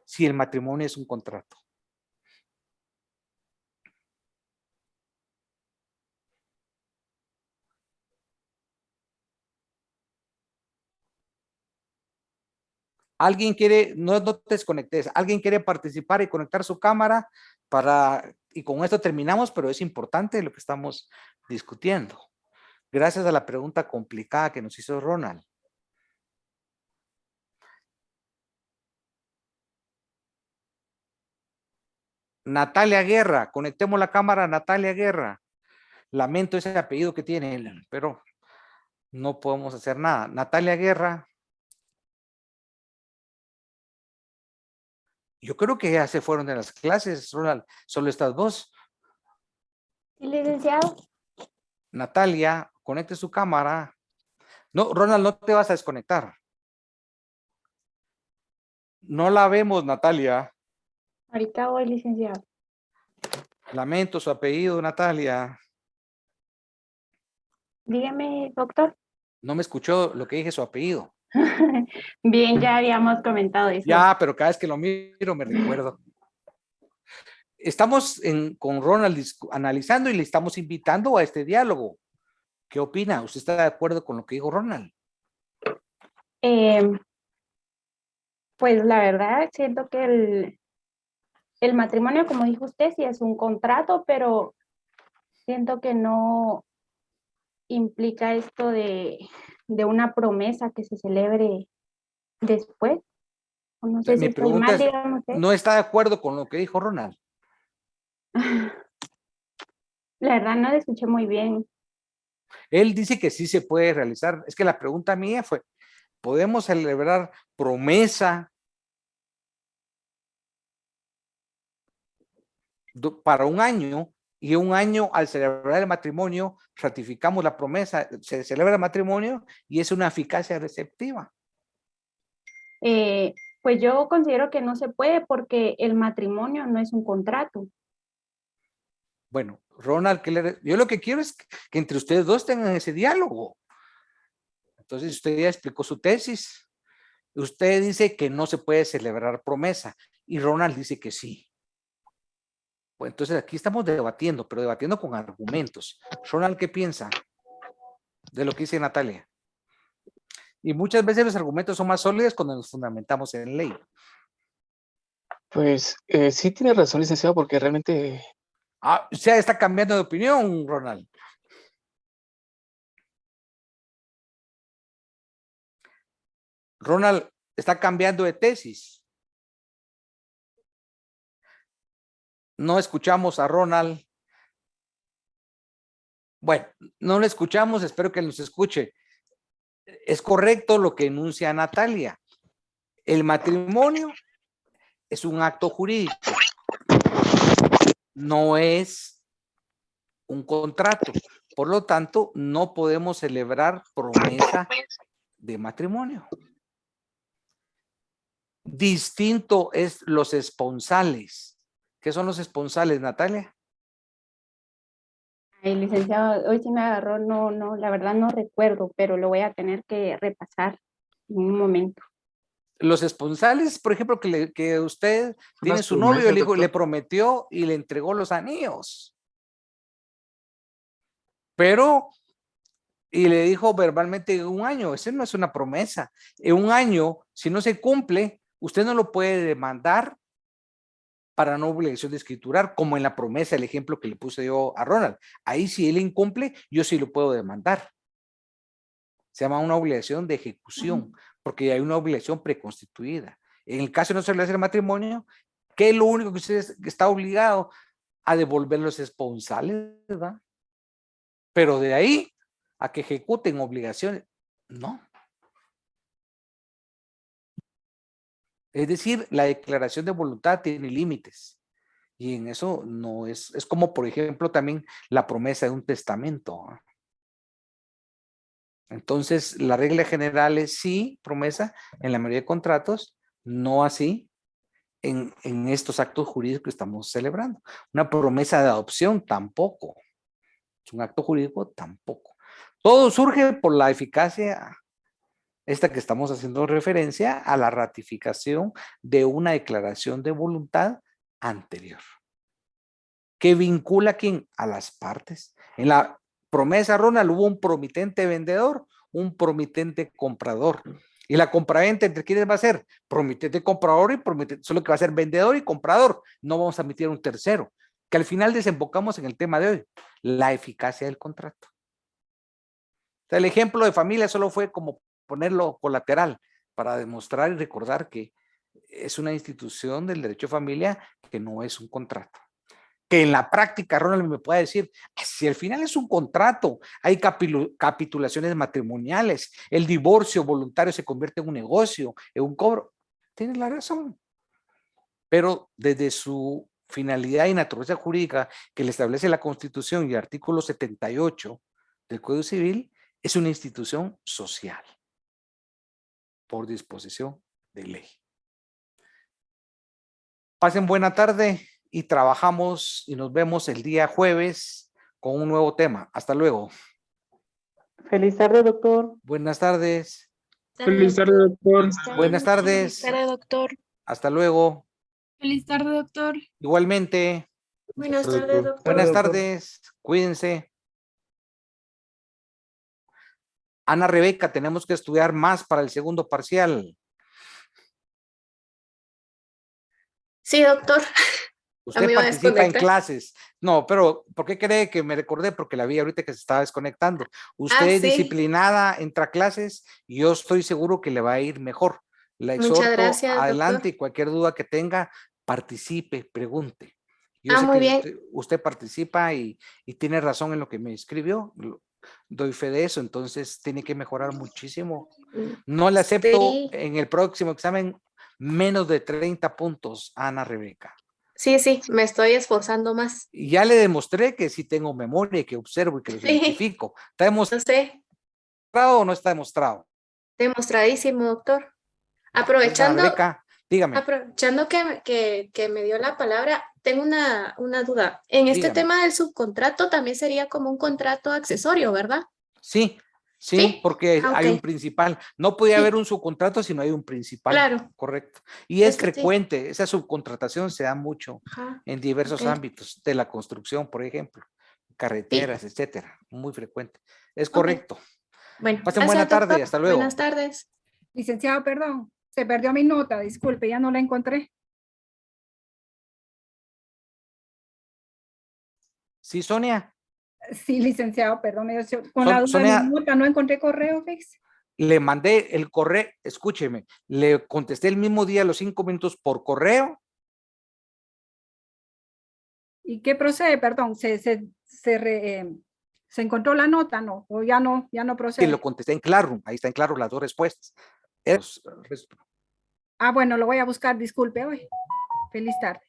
Si el matrimonio es un contrato. ¿Alguien quiere, no te desconectes, alguien quiere participar y conectar su cámara y con esto terminamos, pero es importante lo que estamos discutiendo. Gracias a la pregunta complicada que nos hizo Ronald. Natalia Guerra, conectemos la cámara a Natalia Guerra. Lamento ese apellido que tiene, pero no podemos hacer nada. Natalia Guerra. Yo creo que ya se fueron de las clases, Ronald. Solo estás vos. Licenciado. Natalia, conecte su cámara. No, Ronald, no te vas a desconectar. No la vemos, Natalia. Ahorita voy, licenciado. Lamento su apellido, Natalia. Dígame, doctor. No me escuchó lo que dije su apellido. Bien, ya habíamos comentado eso. Ya, pero cada vez que lo miro me recuerdo. Estamos con Ronald analizando y le estamos invitando a este diálogo. ¿Qué opina? ¿Usted está de acuerdo con lo que dijo Ronald? Pues la verdad, siento que el matrimonio, como dijo usted, sí es un contrato, pero siento que no implica esto de una promesa que se celebre después. No sé si estoy mal, digamos. ¿No está de acuerdo con lo que dijo Ronald? La verdad no lo escuché muy bien. Él dice que sí se puede realizar. Es que la pregunta mía fue, ¿podemos celebrar promesa para un año? Y un año al celebrar el matrimonio, ratificamos la promesa, se celebra el matrimonio y es una eficacia receptiva. Pues yo considero que no se puede porque el matrimonio no es un contrato. Bueno, Ronald, yo lo que quiero es que entre ustedes dos tengan ese diálogo. Entonces usted ya explicó su tesis. Usted dice que no se puede celebrar promesa y Ronald dice que sí. Pues entonces aquí estamos debatiendo, pero debatiendo con argumentos. Ronald, ¿qué piensa de lo que dice Natalia? Y muchas veces los argumentos son más sólidos cuando nos fundamentamos en ley. Pues sí tiene razón, licenciado, porque realmente... O sea, está cambiando de opinión, Ronald. Ronald está cambiando de tesis. No escuchamos a Ronald. Bueno, no lo escuchamos, espero que nos escuche. Es correcto lo que enuncia Natalia. El matrimonio es un acto jurídico. No es un contrato. Por lo tanto, no podemos celebrar promesa de matrimonio. Distinto es los esponsales. ¿Qué son los esponsales, Natalia? Ay, licenciado, hoy sí me agarró, no, la verdad no recuerdo, pero lo voy a tener que repasar en un momento. Los esponsales, por ejemplo, que usted tiene su novio, le prometió y le entregó los anillos. Pero, y le dijo verbalmente un año, ese no es una promesa. En un año, si no se cumple, usted no lo puede demandar para no obligación de escriturar, como en la promesa, el ejemplo que le puse yo a Ronald. Ahí si él incumple, yo sí lo puedo demandar. Se llama una obligación de ejecución, porque hay una obligación preconstituida. En el caso de no celebrarse el matrimonio, ¿qué es lo único que usted está obligado? A devolver los esponsales, ¿verdad? Pero de ahí a que ejecuten obligaciones, no. Es decir, la declaración de voluntad tiene límites. Y en eso no es como, por ejemplo, también la promesa de un testamento. Entonces, la regla general es sí, promesa, en la mayoría de contratos, no así en estos actos jurídicos que estamos celebrando. Una promesa de adopción tampoco. Es un acto jurídico tampoco. Todo surge por la eficacia, esta que estamos haciendo referencia a la ratificación de una declaración de voluntad anterior. ¿Que vincula a quién? A las partes. En la promesa, Ronald, hubo un promitente vendedor, un promitente comprador. ¿Y la compraventa entre quiénes va a ser? Promitente comprador y promitente, solo que va a ser vendedor y comprador. No vamos a emitir un tercero. Que al final desembocamos en el tema de hoy, la eficacia del contrato. O sea, el ejemplo de familia solo fue como ponerlo colateral para demostrar y recordar que es una institución del derecho de familia que no es un contrato. Que en la práctica, Ronald me puede decir, si al final es un contrato, hay capitulaciones matrimoniales, el divorcio voluntario se convierte en un negocio, en un cobro. Tienes la razón. Pero desde su finalidad y naturaleza jurídica que le establece la Constitución y el artículo 78 del Código Civil, es una institución social por disposición de ley. Pasen buena tarde y trabajamos y nos vemos el día jueves con un nuevo tema. Hasta luego. Feliz tarde, doctor. Buenas tardes. Feliz tarde, doctor. Buenas tardes. Feliz tarde, doctor. Hasta luego. Feliz tarde, doctor. Igualmente. Buenas tardes, doctor. Buenas tardes. Cuídense. Ana Rebeca, tenemos que estudiar más para el segundo parcial. Sí, doctor. Usted participa en clases. No, pero ¿por qué cree que me recordé? Porque la vi ahorita que se estaba desconectando. Usted es sí. disciplinada, entra a clases y yo estoy seguro que le va a ir mejor. La exhorto, Muchas gracias, adelante, doctor. y cualquier duda que tenga, participe, pregunte. Yo sé muy que bien. usted participa y tiene razón en lo que me escribió. Doy fe de eso, entonces tiene que mejorar muchísimo. No le acepto Sí. en el próximo examen menos de 30 puntos, Ana Rebeca. Sí, me estoy esforzando más. Y ya le demostré que sí tengo memoria, que observo y que lo Sí. identifico. ¿Está demostrado No sé, o no está demostrado? demostradísimo, doctor. Ana Aprovechando, Rebeca, dígame. aprovechando que me dio la palabra, tengo una duda. En este Dígame. tema del subcontrato también sería como un contrato accesorio, ¿verdad? Sí, ¿Sí? porque Ah, hay ok. un principal. No podía Sí. haber un subcontrato si no hay un principal. Claro. Correcto. Y es Es que sí. frecuente, esa subcontratación se da mucho Ajá. en diversos Ok. ámbitos de la construcción, por ejemplo, carreteras, etcétera. Muy frecuente. Es correcto. Bueno, Pasen gracias, buena tarde. doctor. Hasta luego. Buenas tardes. Licenciado, perdón, se perdió mi nota, disculpe, ya no la encontré. Sí, Sonia. Sí, licenciado, perdón, con la duda de Sonia, mi nota, no encontré correo, fíjese. le mandé el correo, escúcheme, le contesté el mismo día a los 5 minutos por correo. ¿Y qué procede? Perdón, se encontró la nota, ¿no? O ya no Y procede. lo contesté en Claro, ahí está en Claro las dos respuestas. Ah, bueno, lo voy a buscar, disculpe hoy. Feliz tarde.